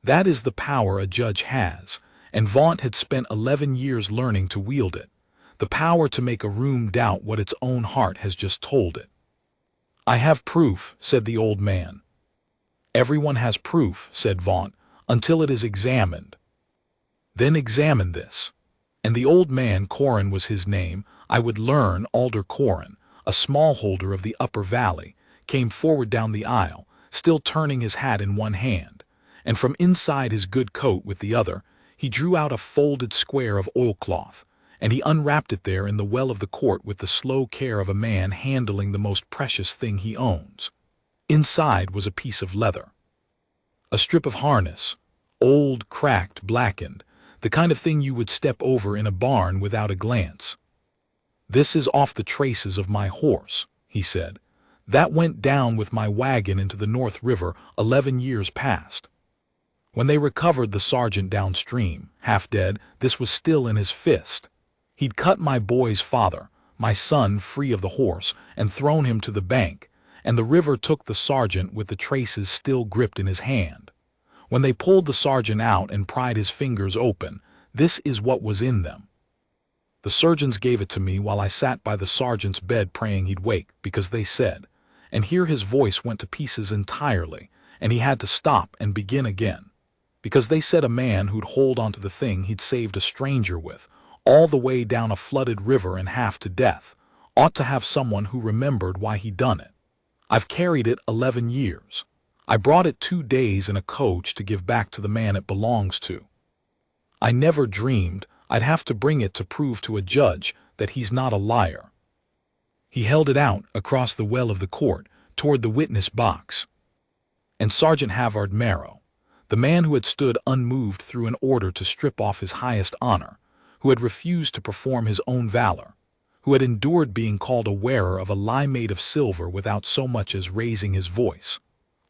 That is the power a judge has, and Vaunt had spent 11 years learning to wield it. The power to make a room doubt what its own heart has just told it. "I have proof," said the old man. "Everyone has proof," said Vaunt, "until it is examined." "Then examine this." And the old man, Corin was his name, I would learn, Alder Corin, a smallholder of the upper valley, came forward down the aisle, still turning his hat in one hand, and from inside his good coat with the other, he drew out a folded square of oilcloth, and he unwrapped it there in the well of the court with the slow care of a man handling the most precious thing he owns. Inside was a piece of leather. A strip of harness, old, cracked, blackened, the kind of thing you would step over in a barn without a glance. "This is off the traces of my horse," he said. "That went down with my wagon into the North River 11 years past. When they recovered the sergeant downstream, half dead, this was still in his fist. He'd cut my boy's father, my son, free of the horse, and thrown him to the bank, and the river took the sergeant with the traces still gripped in his hand. When they pulled the sergeant out and pried his fingers open, this is what was in them. The surgeons gave it to me while I sat by the sergeant's bed praying he'd wake, because they said," and here his voice went to pieces entirely, and he had to stop and begin again, "because they said a man who'd hold onto the thing he'd saved a stranger with, all the way down a flooded river and half to death, ought to have someone who remembered why he'd done it. I've carried it 11 years. I brought it 2 days in a coach to give back to the man it belongs to. I never dreamed I'd have to bring it to prove to a judge that he's not a liar." He held it out across the well of the court toward the witness box. And Sergeant Halvard Merrow, the man who had stood unmoved through an order to strip off his highest honor, who had refused to perform his own valor, who had endured being called a wearer of a lie made of silver without so much as raising his voice,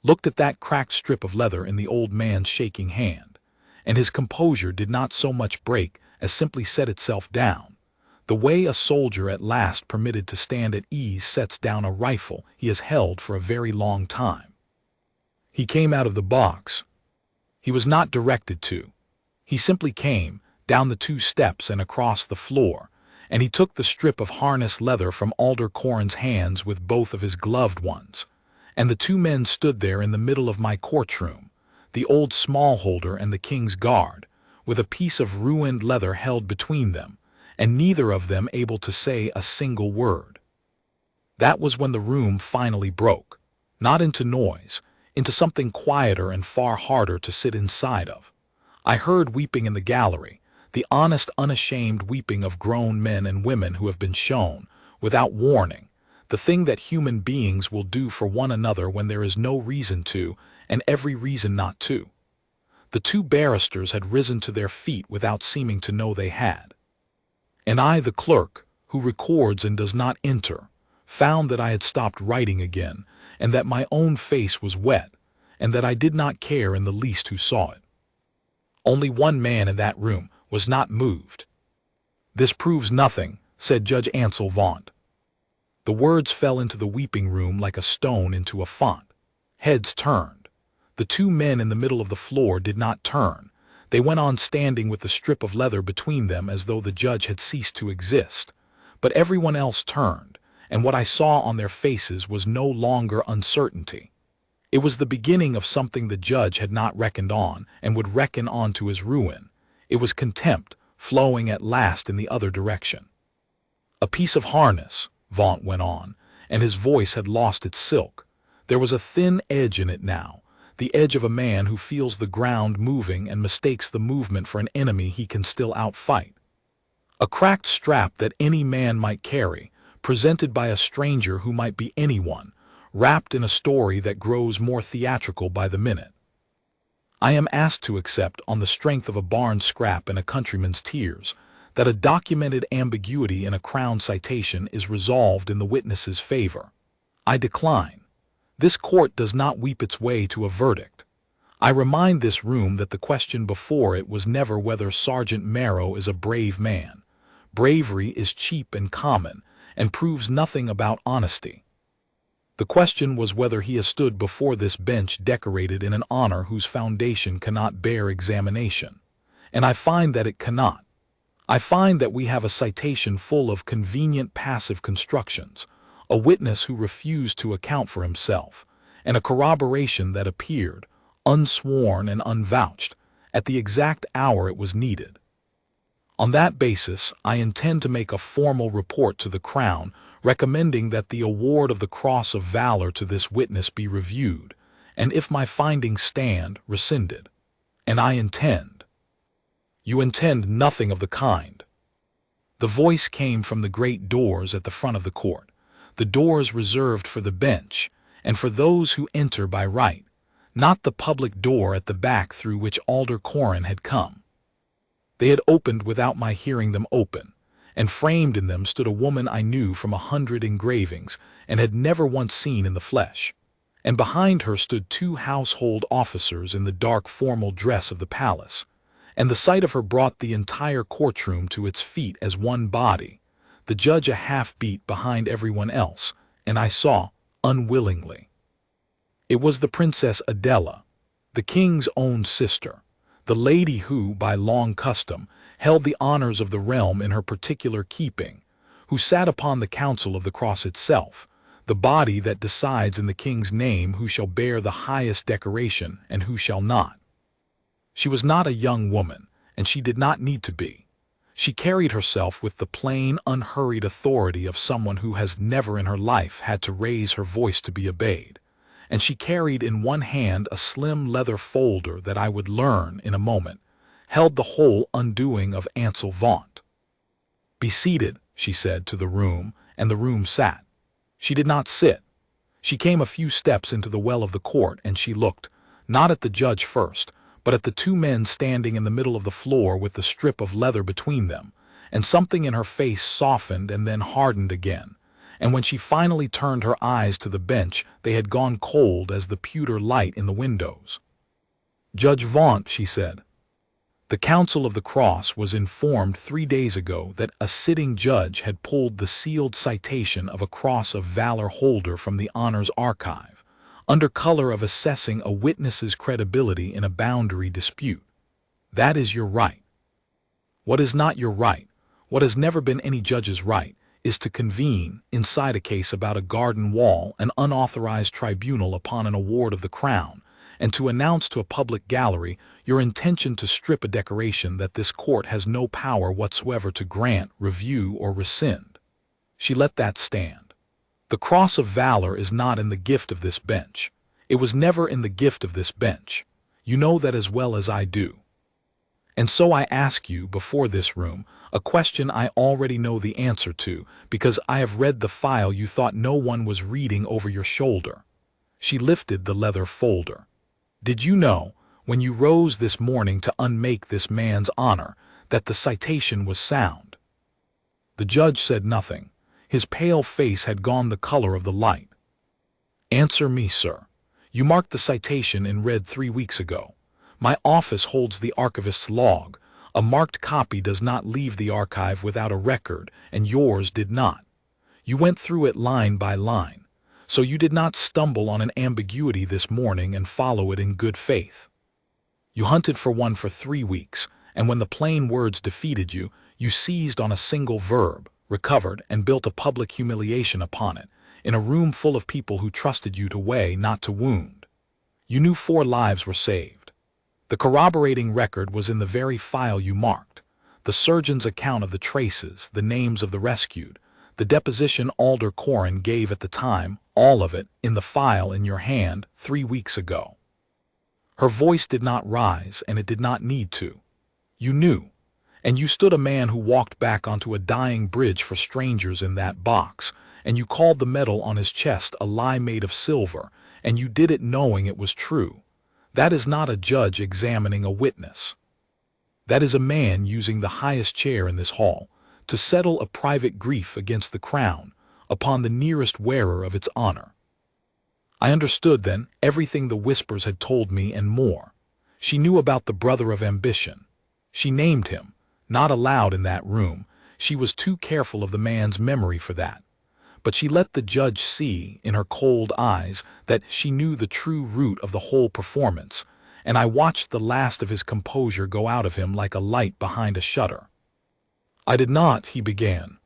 looked at that cracked strip of leather in the old man's shaking hand, and his composure did not so much break as simply set itself down, the way a soldier at last permitted to stand at ease sets down a rifle he has held for a very long time. He came out of the box. He was not directed to. He simply came, down the 2 steps and across the floor, and he took the strip of harness leather from Alder Corin's hands with both of his gloved ones, and the 2 men stood there in the middle of my courtroom, the old smallholder and the king's guard, with a piece of ruined leather held between them, and neither of them able to say a single word. That was when the room finally broke, not into noise, into something quieter and far harder to sit inside of. I heard weeping in the gallery, the honest, unashamed weeping of grown men and women who have been shown, without warning, the thing that human beings will do for one another when there is no reason to, and every reason not to. The 2 barristers had risen to their feet without seeming to know they had. And I, the clerk, who records and does not enter, found that I had stopped writing again, and that my own face was wet, and that I did not care in the least who saw it. Only one man in that room was not moved. "This proves nothing," said Judge Ansel Vaunt. The words fell into the weeping room like a stone into a font. Heads turned. The 2 men in the middle of the floor did not turn. They went on standing with the strip of leather between them as though the judge had ceased to exist. But everyone else turned, and what I saw on their faces was no longer uncertainty. It was the beginning of something the judge had not reckoned on and would reckon on to his ruin. It was contempt, flowing at last in the other direction. "A piece of harness," Vaunt went on, and his voice had lost its silk. There was a thin edge in it now, the edge of a man who feels the ground moving and mistakes the movement for an enemy he can still outfight. A cracked strap that any man might carry, presented by a stranger who might be anyone, wrapped in a story that grows more theatrical by the minute. I am asked to accept, on the strength of a barn scrap and a countryman's tears, that a documented ambiguity in a Crown citation is resolved in the witness's favor. I decline. This court does not weep its way to a verdict. I remind this room that the question before it was never whether Sergeant Merrow is a brave man. Bravery is cheap and common, and proves nothing about honesty. The question was whether he has stood before this bench decorated in an honor whose foundation cannot bear examination. And I find that it cannot. I find that we have a citation full of convenient passive constructions, a witness who refused to account for himself, and a corroboration that appeared, unsworn and unvouched, at the exact hour it was needed. On that basis, I intend to make a formal report to the Crown recommending that the award of the Cross of Valour to this witness be reviewed, and if my findings stand, rescinded. And I intend. You intend nothing of the kind. The voice came from the great doors at the front of the court, the doors reserved for the bench, and for those who enter by right, not the public door at the back through which Alder Corin had come. They had opened without my hearing them open, and framed in them stood a woman I knew from 100 engravings and had never once seen in the flesh, and behind her stood 2 household officers in the dark formal dress of the palace, and the sight of her brought the entire courtroom to its feet as one body, the judge a half-beat behind everyone else, and I saw, unwillingly. It was the Princess Adela, the king's own sister, the lady who, by long custom, held the honors of the realm in her particular keeping, who sat upon the council of the cross itself, the body that decides in the king's name who shall bear the highest decoration and who shall not. She was not a young woman, and she did not need to be. She carried herself with the plain, unhurried authority of someone who has never in her life had to raise her voice to be obeyed, and she carried in one hand a slim leather folder that I would learn in a moment held the whole undoing of Ansel Vaunt. "Be seated," she said to the room, and the room sat. She did not sit. She came a few steps into the well of the court, and she looked, not at the judge first, but at the 2 men standing in the middle of the floor with the strip of leather between them, and something in her face softened and then hardened again, and when she finally turned her eyes to the bench, they had gone cold as the pewter light in the windows. "Judge Vaunt," she said, "the Council of the Cross was informed 3 days ago that a sitting judge had pulled the sealed citation of a Cross of Valour holder from the Honors Archive, under color of assessing a witness's credibility in a boundary dispute. That is your right. What is not your right, what has never been any judge's right, is to convene, inside a case about a garden wall, an unauthorized tribunal upon an award of the Crown, and to announce to a public gallery your intention to strip a decoration that this court has no power whatsoever to grant, review, or rescind." She let that stand. "The Cross of Valour is not in the gift of this bench. It was never in the gift of this bench. You know that as well as I do. And so I ask you, before this room, a question I already know the answer to, because I have read the file you thought no one was reading over your shoulder." She lifted the leather folder. "Did you know, when you rose this morning to unmake this man's honor, that the citation was sound?" The judge said nothing. His pale face had gone the color of the light. "Answer me, sir. You marked the citation in red 3 weeks ago. My office holds the archivist's log. A marked copy does not leave the archive without a record, and yours did not. You went through it line by line. So you did not stumble on an ambiguity this morning and follow it in good faith. You hunted for one for 3 weeks, and when the plain words defeated you, you seized on a single verb, recovered, and built a public humiliation upon it, in a room full of people who trusted you to weigh, not to wound. You knew 4 lives were saved. The corroborating record was in the very file you marked, the surgeon's account of the traces, the names of the rescued, the deposition Alder Corin gave at the time, all of it in the file in your hand 3 weeks ago." Her voice did not rise, and it did not need to. "You knew, and you stood a man who walked back onto a dying bridge for strangers in that box, and you called the medal on his chest a lie made of silver, and you did it knowing it was true. That is not a judge examining a witness. That is a man using the highest chair in this hall to settle a private grief against the Crown, upon the nearest wearer of its honor. I understood then everything the whispers had told me and more. She knew about the brother of ambition. She named him, not aloud in that room. She was too careful of the man's memory for that. But she let the judge see, in her cold eyes, that she knew the true root of the whole performance, and I watched the last of his composure go out of him like a light behind a shutter. "I did not," he began.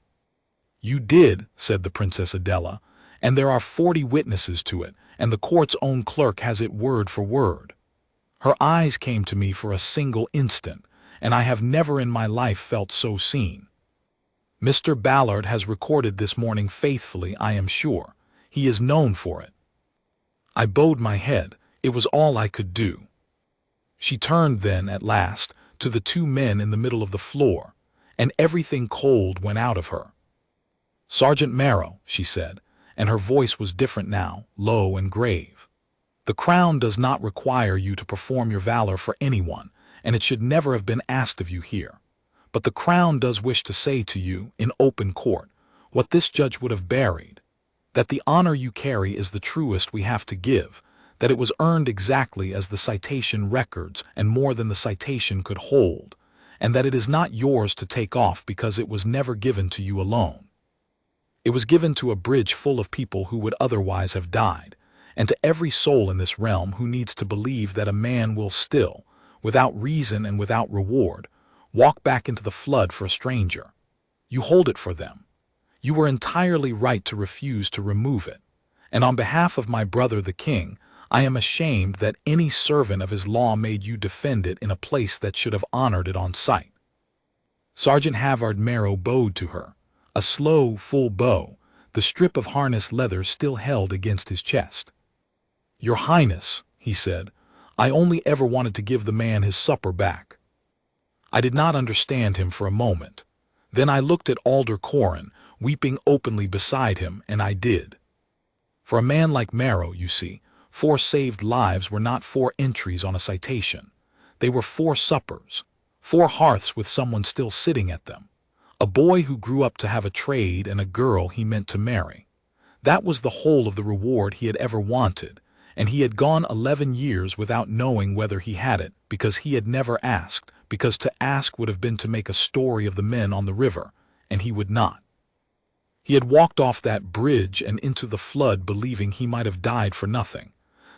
"You did," said the Princess Adela, "and there are 40 witnesses to it, and the court's own clerk has it word for word." Her eyes came to me for a single instant, and I have never in my life felt so seen. "Mr. Ballard has recorded this morning faithfully, I am sure. He is known for it." I bowed my head. It was all I could do. She turned then, at last, to the 2 men in the middle of the floor, and everything cold went out of her. "Sergeant Merrow," she said, and her voice was different now, low and grave. "The Crown does not require you to perform your valor for anyone, and it should never have been asked of you here. But the Crown does wish to say to you, in open court, what this judge would have buried, that the honor you carry is the truest we have to give, that it was earned exactly as the citation records and more than the citation could hold, and that it is not yours to take off because it was never given to you alone. It was given to a bridge full of people who would otherwise have died, and to every soul in this realm who needs to believe that a man will still, without reason and without reward, walk back into the flood for a stranger. You hold it for them. You were entirely right to refuse to remove it, and on behalf of my brother the king, I am ashamed that any servant of his law made you defend it in a place that should have honored it on sight." Sergeant Halvard Merrow bowed to her, a slow, full bow, the strip of harness leather still held against his chest. "Your Highness," he said, "I only ever wanted to give the man his supper back." I did not understand him for a moment. Then I looked at Alder Corin, weeping openly beside him, and I did. For a man like Merrow, you see, 4 saved lives were not 4 entries on a citation. They were 4 suppers, 4 hearths with someone still sitting at them, a boy who grew up to have a trade and a girl he meant to marry. That was the whole of the reward he had ever wanted, and he had gone 11 years without knowing whether he had it, because he had never asked, because to ask would have been to make a story of the men on the river, and he would not. He had walked off that bridge and into the flood believing he might have died for nothing,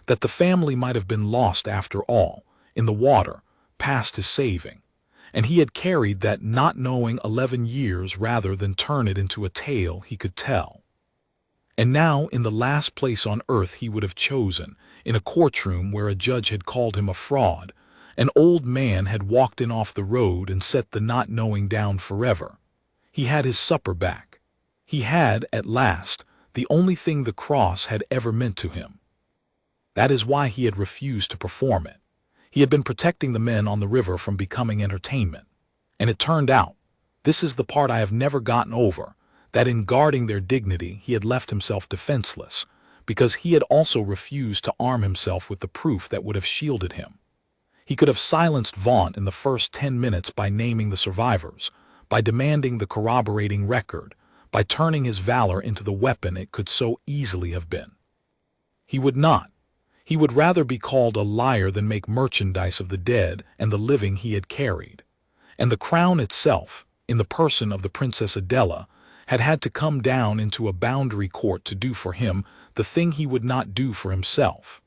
that the family might have been lost after all, in the water, past his saving, and he had carried that not knowing 11 years rather than turn it into a tale he could tell. And now, in the last place on earth he would have chosen, in a courtroom where a judge had called him a fraud, an old man had walked in off the road and set the not knowing down forever. He had his supper back. He had, at last, the only thing the cross had ever meant to him. That is why he had refused to perform it. He had been protecting the men on the river from becoming entertainment. And it turned out, this is the part I have never gotten over, that in guarding their dignity he had left himself defenseless, because he had also refused to arm himself with the proof that would have shielded him. He could have silenced Vaunt in the first 10 minutes by naming the survivors, by demanding the corroborating record, by turning his valor into the weapon it could so easily have been. He would not. He would rather be called a liar than make merchandise of the dead and the living he had carried. And the crown itself, in the person of the Princess Adela, had had to come down into a boundary court to do for him the thing he would not do for himself.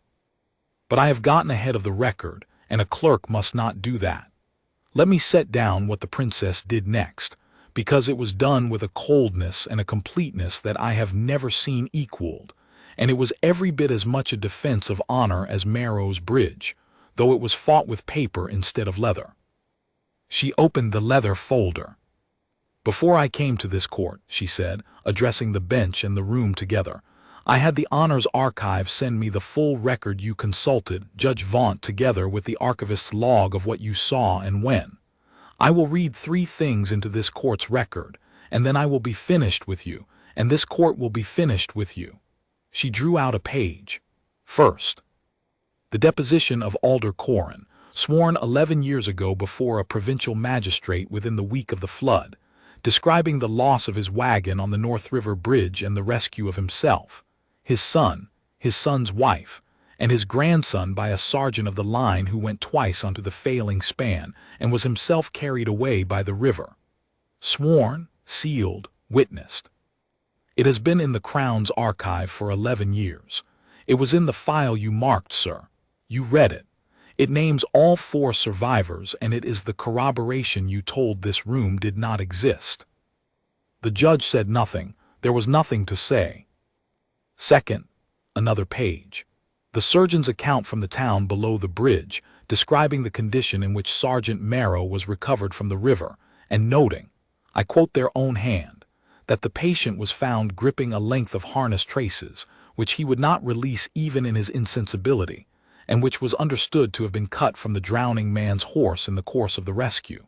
But I have gotten ahead of the record, and a clerk must not do that. Let me set down what the princess did next, because it was done with a coldness and a completeness that I have never seen equaled, and it was every bit as much a defense of honor as Merrow's bridge, though it was fought with paper instead of leather. She opened the leather folder. "Before I came to this court," she said, addressing the bench and the room together, "I had the Honors Archive send me the full record you consulted, Judge Vaunt, together with the archivist's log of what you saw and when. I will read 3 things into this court's record, and then I will be finished with you, and this court will be finished with you." She drew out a page. First, the deposition of Alder Corin, sworn 11 years ago before a provincial magistrate within the week of the flood, describing the loss of his wagon on the North River Bridge and the rescue of himself, his son, his son's wife, and his grandson by a sergeant of the line who went twice onto the failing span and was himself carried away by the river. Sworn, sealed, witnessed. It has been in the Crown's archive for 11 years. It was in the file you marked, sir. You read it. It names all 4 survivors, and it is the corroboration you told this room did not exist. The judge said nothing. There was nothing to say. Second, another page. The surgeon's account from the town below the bridge, describing the condition in which Sergeant Merrow was recovered from the river, and noting, I quote their own hand, that the patient was found gripping a length of harness traces, which he would not release even in his insensibility, and which was understood to have been cut from the drowning man's horse in the course of the rescue.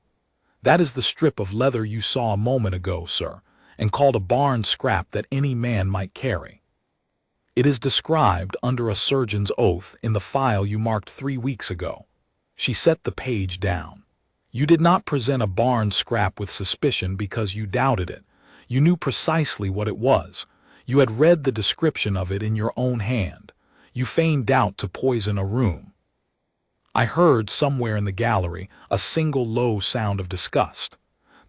That is the strip of leather you saw a moment ago, sir, and called a barn scrap that any man might carry. It is described under a surgeon's oath in the file you marked 3 weeks ago. She set the page down. You did not present a barn scrap with suspicion because you doubted it. You knew precisely what it was. You had read the description of it in your own hand. You feigned doubt to poison a room. I heard somewhere in the gallery a single low sound of disgust.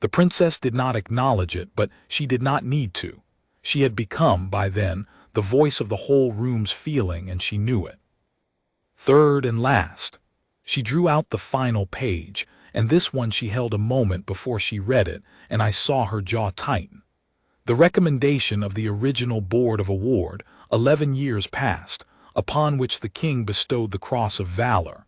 The princess did not acknowledge it, but she did not need to. She had become, by then, the voice of the whole room's feeling, and she knew it. Third and last. She drew out the final page, and this one she held a moment before she read it, and I saw her jaw tighten. The recommendation of the original Board of Award, 11 years past, upon which the king bestowed the Cross of Valour.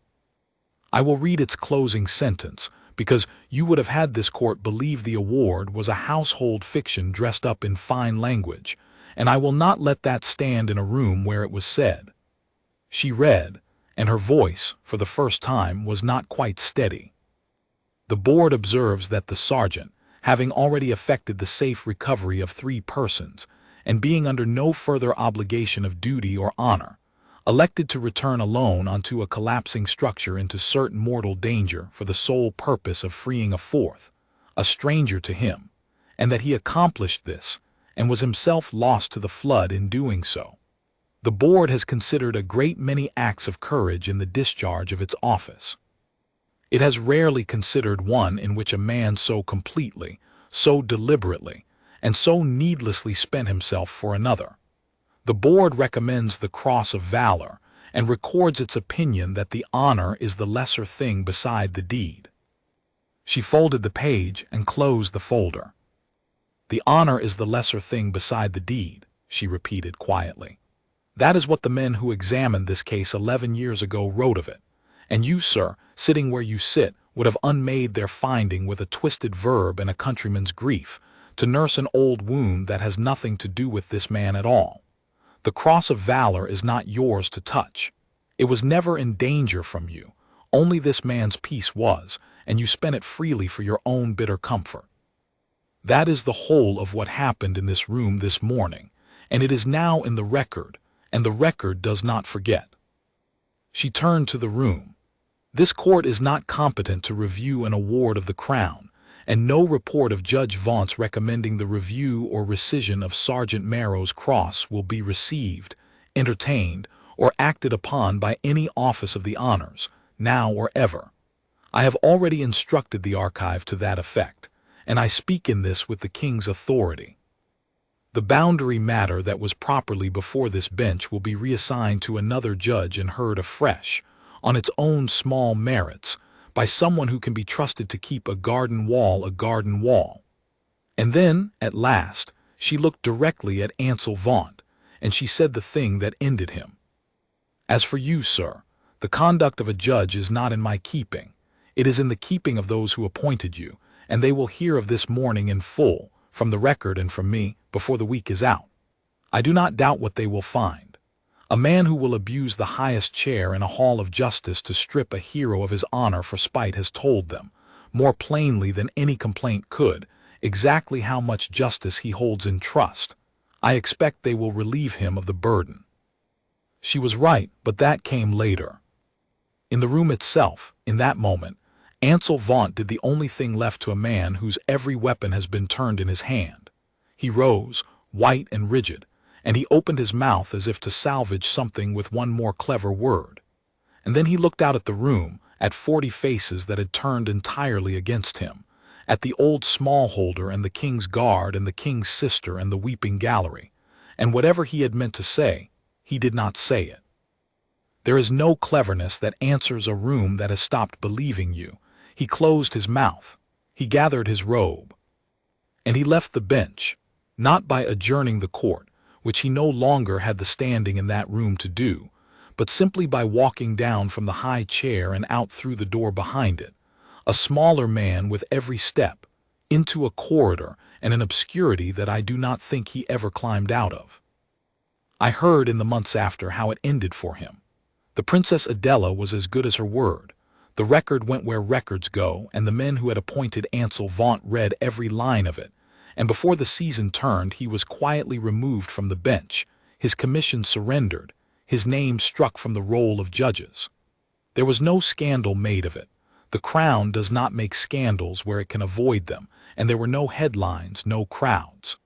I will read its closing sentence, because you would have had this court believe the award was a household fiction dressed up in fine language, and I will not let that stand in a room where it was said. She read, and her voice, for the first time, was not quite steady. The board observes that the sergeant, having already effected the safe recovery of 3 persons, and being under no further obligation of duty or honor, elected to return alone onto a collapsing structure into certain mortal danger for the sole purpose of freeing a 4th, a stranger to him, and that he accomplished this, and was himself lost to the flood in doing so. The board has considered a great many acts of courage in the discharge of its office. It has rarely considered one in which a man so completely, so deliberately, and so needlessly spent himself for another. The board recommends the Cross of Valour and records its opinion that the honor is the lesser thing beside the deed. She folded the page and closed the folder. The honor is the lesser thing beside the deed, she repeated quietly. That is what the men who examined this case 11 years ago wrote of it, and you, sir, sitting where you sit, would have unmade their finding with a twisted verb and a countryman's grief, to nurse an old wound that has nothing to do with this man at all. The Cross of Valour is not yours to touch. It was never in danger from you. Only this man's peace was, and you spent it freely for your own bitter comfort. That is the whole of what happened in this room this morning, and it is now in the record, and the record does not forget. She turned to the room. This court is not competent to review an award of the Crown, and no report of Judge Vaughan's recommending the review or rescission of Sergeant Merrow's cross will be received, entertained, or acted upon by any office of the honors, now or ever. I have already instructed the archive to that effect, and I speak in this with the King's authority. The boundary matter that was properly before this bench will be reassigned to another judge and heard afresh, on its own small merits, by someone who can be trusted to keep a garden wall a garden wall. And then, at last, she looked directly at Ansel Vaughant, and she said the thing that ended him. As for you, sir, the conduct of a judge is not in my keeping. It is in the keeping of those who appointed you, and they will hear of this morning in full, from the record and from me, before the week is out. I do not doubt what they will find. A man who will abuse the highest chair in a hall of justice to strip a hero of his honor for spite has told them, more plainly than any complaint could, exactly how much justice he holds in trust. I expect they will relieve him of the burden. She was right, but that came later. In the room itself, in that moment, Ansel Vaughant did the only thing left to a man whose every weapon has been turned in his hand. He rose, white and rigid, and he opened his mouth as if to salvage something with one more clever word. And then he looked out at the room, at 40 faces that had turned entirely against him, at the old smallholder and the king's guard and the king's sister and the weeping gallery, and whatever he had meant to say, he did not say it. There is no cleverness that answers a room that has stopped believing you. He closed his mouth. He gathered his robe. And he left the bench, not by adjourning the court, which he no longer had the standing in that room to do, but simply by walking down from the high chair and out through the door behind it, a smaller man with every step, into a corridor and an obscurity that I do not think he ever climbed out of. I heard in the months after how it ended for him. The Princess Adela was as good as her word. The record went where records go, and the men who had appointed Ansel Vaunt read every line of it, and before the season turned he was quietly removed from the bench, his commission surrendered, his name struck from the roll of judges. There was no scandal made of it. The Crown does not make scandals where it can avoid them, and there were no headlines, no crowds.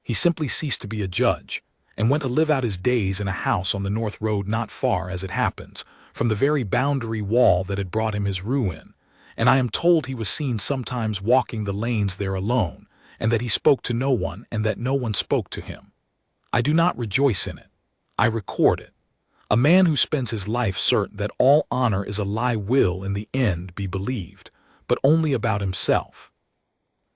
He simply ceased to be a judge, and went to live out his days in a house on the North Road not far, as it happens, from the very boundary wall that had brought him his ruin, and I am told he was seen sometimes walking the lanes there alone, and that he spoke to no one and that no one spoke to him. I do not rejoice in it. I record it. A man who spends his life certain that all honor is a lie will in the end be believed, but only about himself.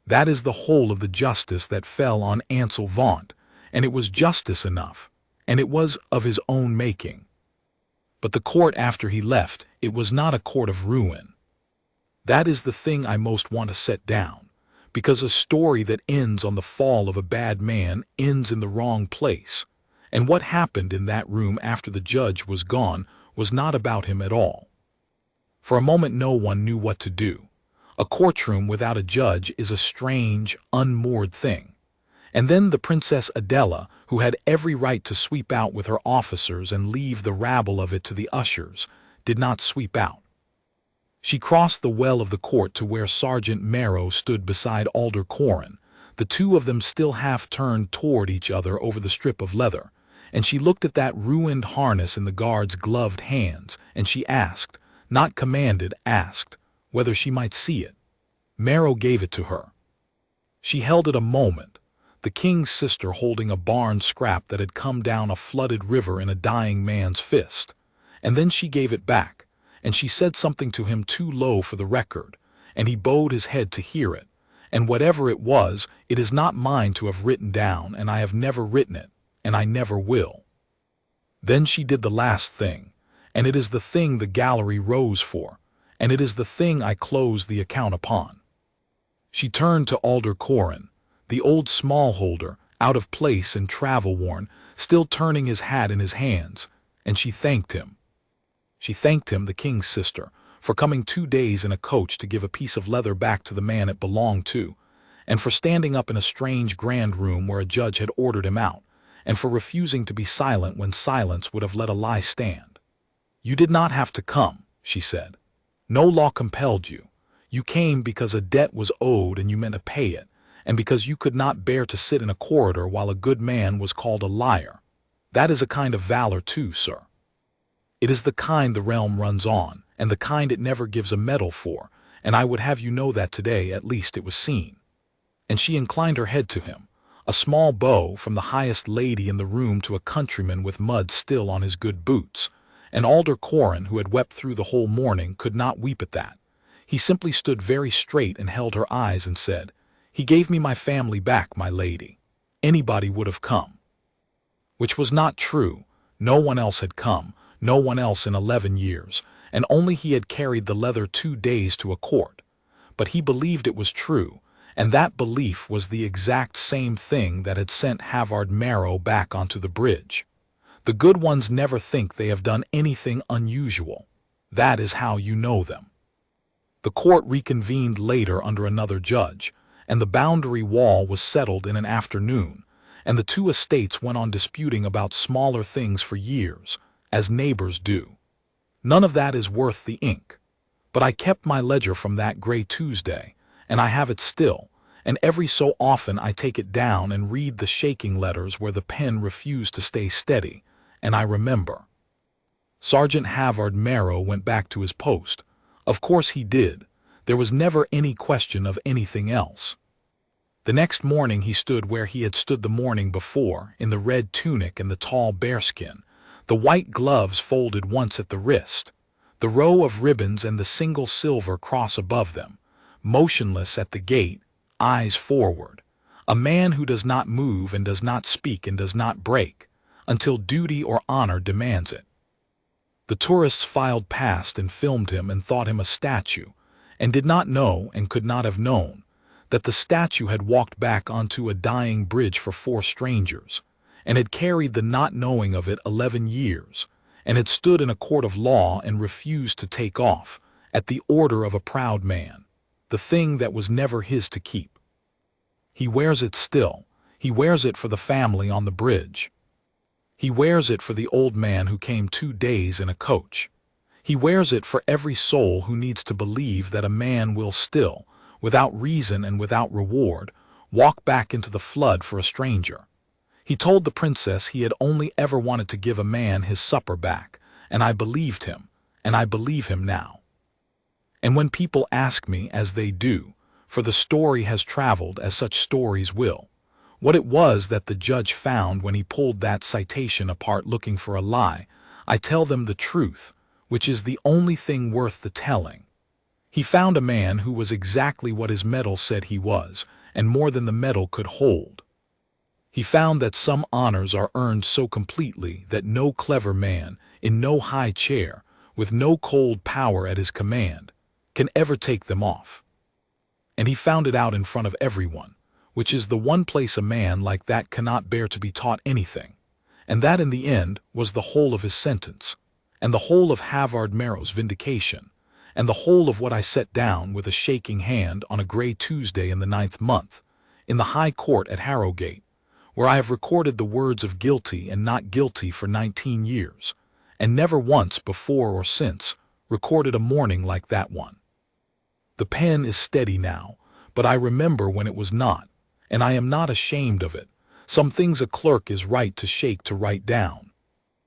That is the whole of the justice that fell on Ansel Vaunt, and it was justice enough, and it was of his own making. But the court after he left, it was not a court of ruin. That is the thing I most want to set down, because a story that ends on the fall of a bad man ends in the wrong place, and what happened in that room after the judge was gone was not about him at all. For a moment no one knew what to do. A courtroom without a judge is a strange, unmoored thing. And then the Princess Adela, who had every right to sweep out with her officers and leave the rabble of it to the ushers, did not sweep out. She crossed the well of the court to where Sergeant Merrow stood beside Alder Corin, the two of them still half turned toward each other over the strip of leather, and she looked at that ruined harness in the guard's gloved hands, and she asked, not commanded, asked, whether she might see it. Merrow gave it to her. She held it a moment, the king's sister holding a barn scrap that had come down a flooded river in a dying man's fist, and then she gave it back, and she said something to him too low for the record, and he bowed his head to hear it, and whatever it was, it is not mine to have written down, and I have never written it, and I never will. Then she did the last thing, and it is the thing the gallery rose for, and it is the thing I close the account upon. She turned to Alder Corin, the old smallholder, out of place and travel-worn, still turning his hat in his hands, and she thanked him. She thanked him, the king's sister, for coming 2 days in a coach to give a piece of leather back to the man it belonged to, and for standing up in a strange grand room where a judge had ordered him out, and for refusing to be silent when silence would have let a lie stand. You did not have to come, she said. No law compelled you. You came because a debt was owed and you meant to pay it, and because you could not bear to sit in a corridor while a good man was called a liar. That is a kind of valor too, sir. It is the kind the realm runs on, and the kind it never gives a medal for, and I would have you know that today at least it was seen. And she inclined her head to him, a small bow from the highest lady in the room to a countryman with mud still on his good boots, and Alder Corin, who had wept through the whole morning, could not weep at that. He simply stood very straight and held her eyes and said, "He gave me my family back, my lady. Anybody would have come." Which was not true. No one else had come, no one else in 11 years, and only he had carried the leather 2 days to a court. But he believed it was true, and that belief was the exact same thing that had sent Halvard Merrow back onto the bridge. The good ones never think they have done anything unusual. That is how you know them. The court reconvened later under another judge, and the boundary wall was settled in an afternoon, and the two estates went on disputing about smaller things for years, as neighbors do. None of that is worth the ink. But I kept my ledger from that gray Tuesday, and I have it still, and every so often I take it down and read the shaking letters where the pen refused to stay steady, and I remember. Sergeant Halvard Merrow went back to his post. Of course he did. There was never any question of anything else. The next morning he stood where he had stood the morning before, in the red tunic and the tall bearskin, the white gloves folded once at the wrist, the row of ribbons and the single silver cross above them, motionless at the gate, eyes forward, a man who does not move and does not speak and does not break, until duty or honor demands it. The tourists filed past and filmed him and thought him a statue, and did not know and could not have known that the statue had walked back onto a dying bridge for 4 strangers, and had carried the not knowing of it 11 years, and had stood in a court of law and refused to take off, at the order of a proud man, the thing that was never his to keep. He wears it still. He wears it for the family on the bridge. He wears it for the old man who came 2 days in a coach. He wears it for every soul who needs to believe that a man will still, without reason and without reward, walk back into the flood for a stranger. He told the princess he had only ever wanted to give a man his supper back, and I believed him, and I believe him now. And when people ask me, as they do, for the story has traveled as such stories will, what it was that the judge found when he pulled that citation apart looking for a lie, I tell them the truth, which is the only thing worth the telling. He found a man who was exactly what his medal said he was, and more than the medal could hold. He found that some honors are earned so completely that no clever man, in no high chair, with no cold power at his command, can ever take them off. And he found it out in front of everyone, which is the one place a man like that cannot bear to be taught anything, and that in the end was the whole of his sentence, and the whole of Halvard Merrow's vindication, and the whole of what I set down with a shaking hand on a grey Tuesday in the 9th month, in the High Court at Harrowgate, where I have recorded the words of guilty and not guilty for 19 years, and never once before or since recorded a morning like that one. The pen is steady now, but I remember when it was not, and I am not ashamed of it. Some things a clerk is right to shake to write down,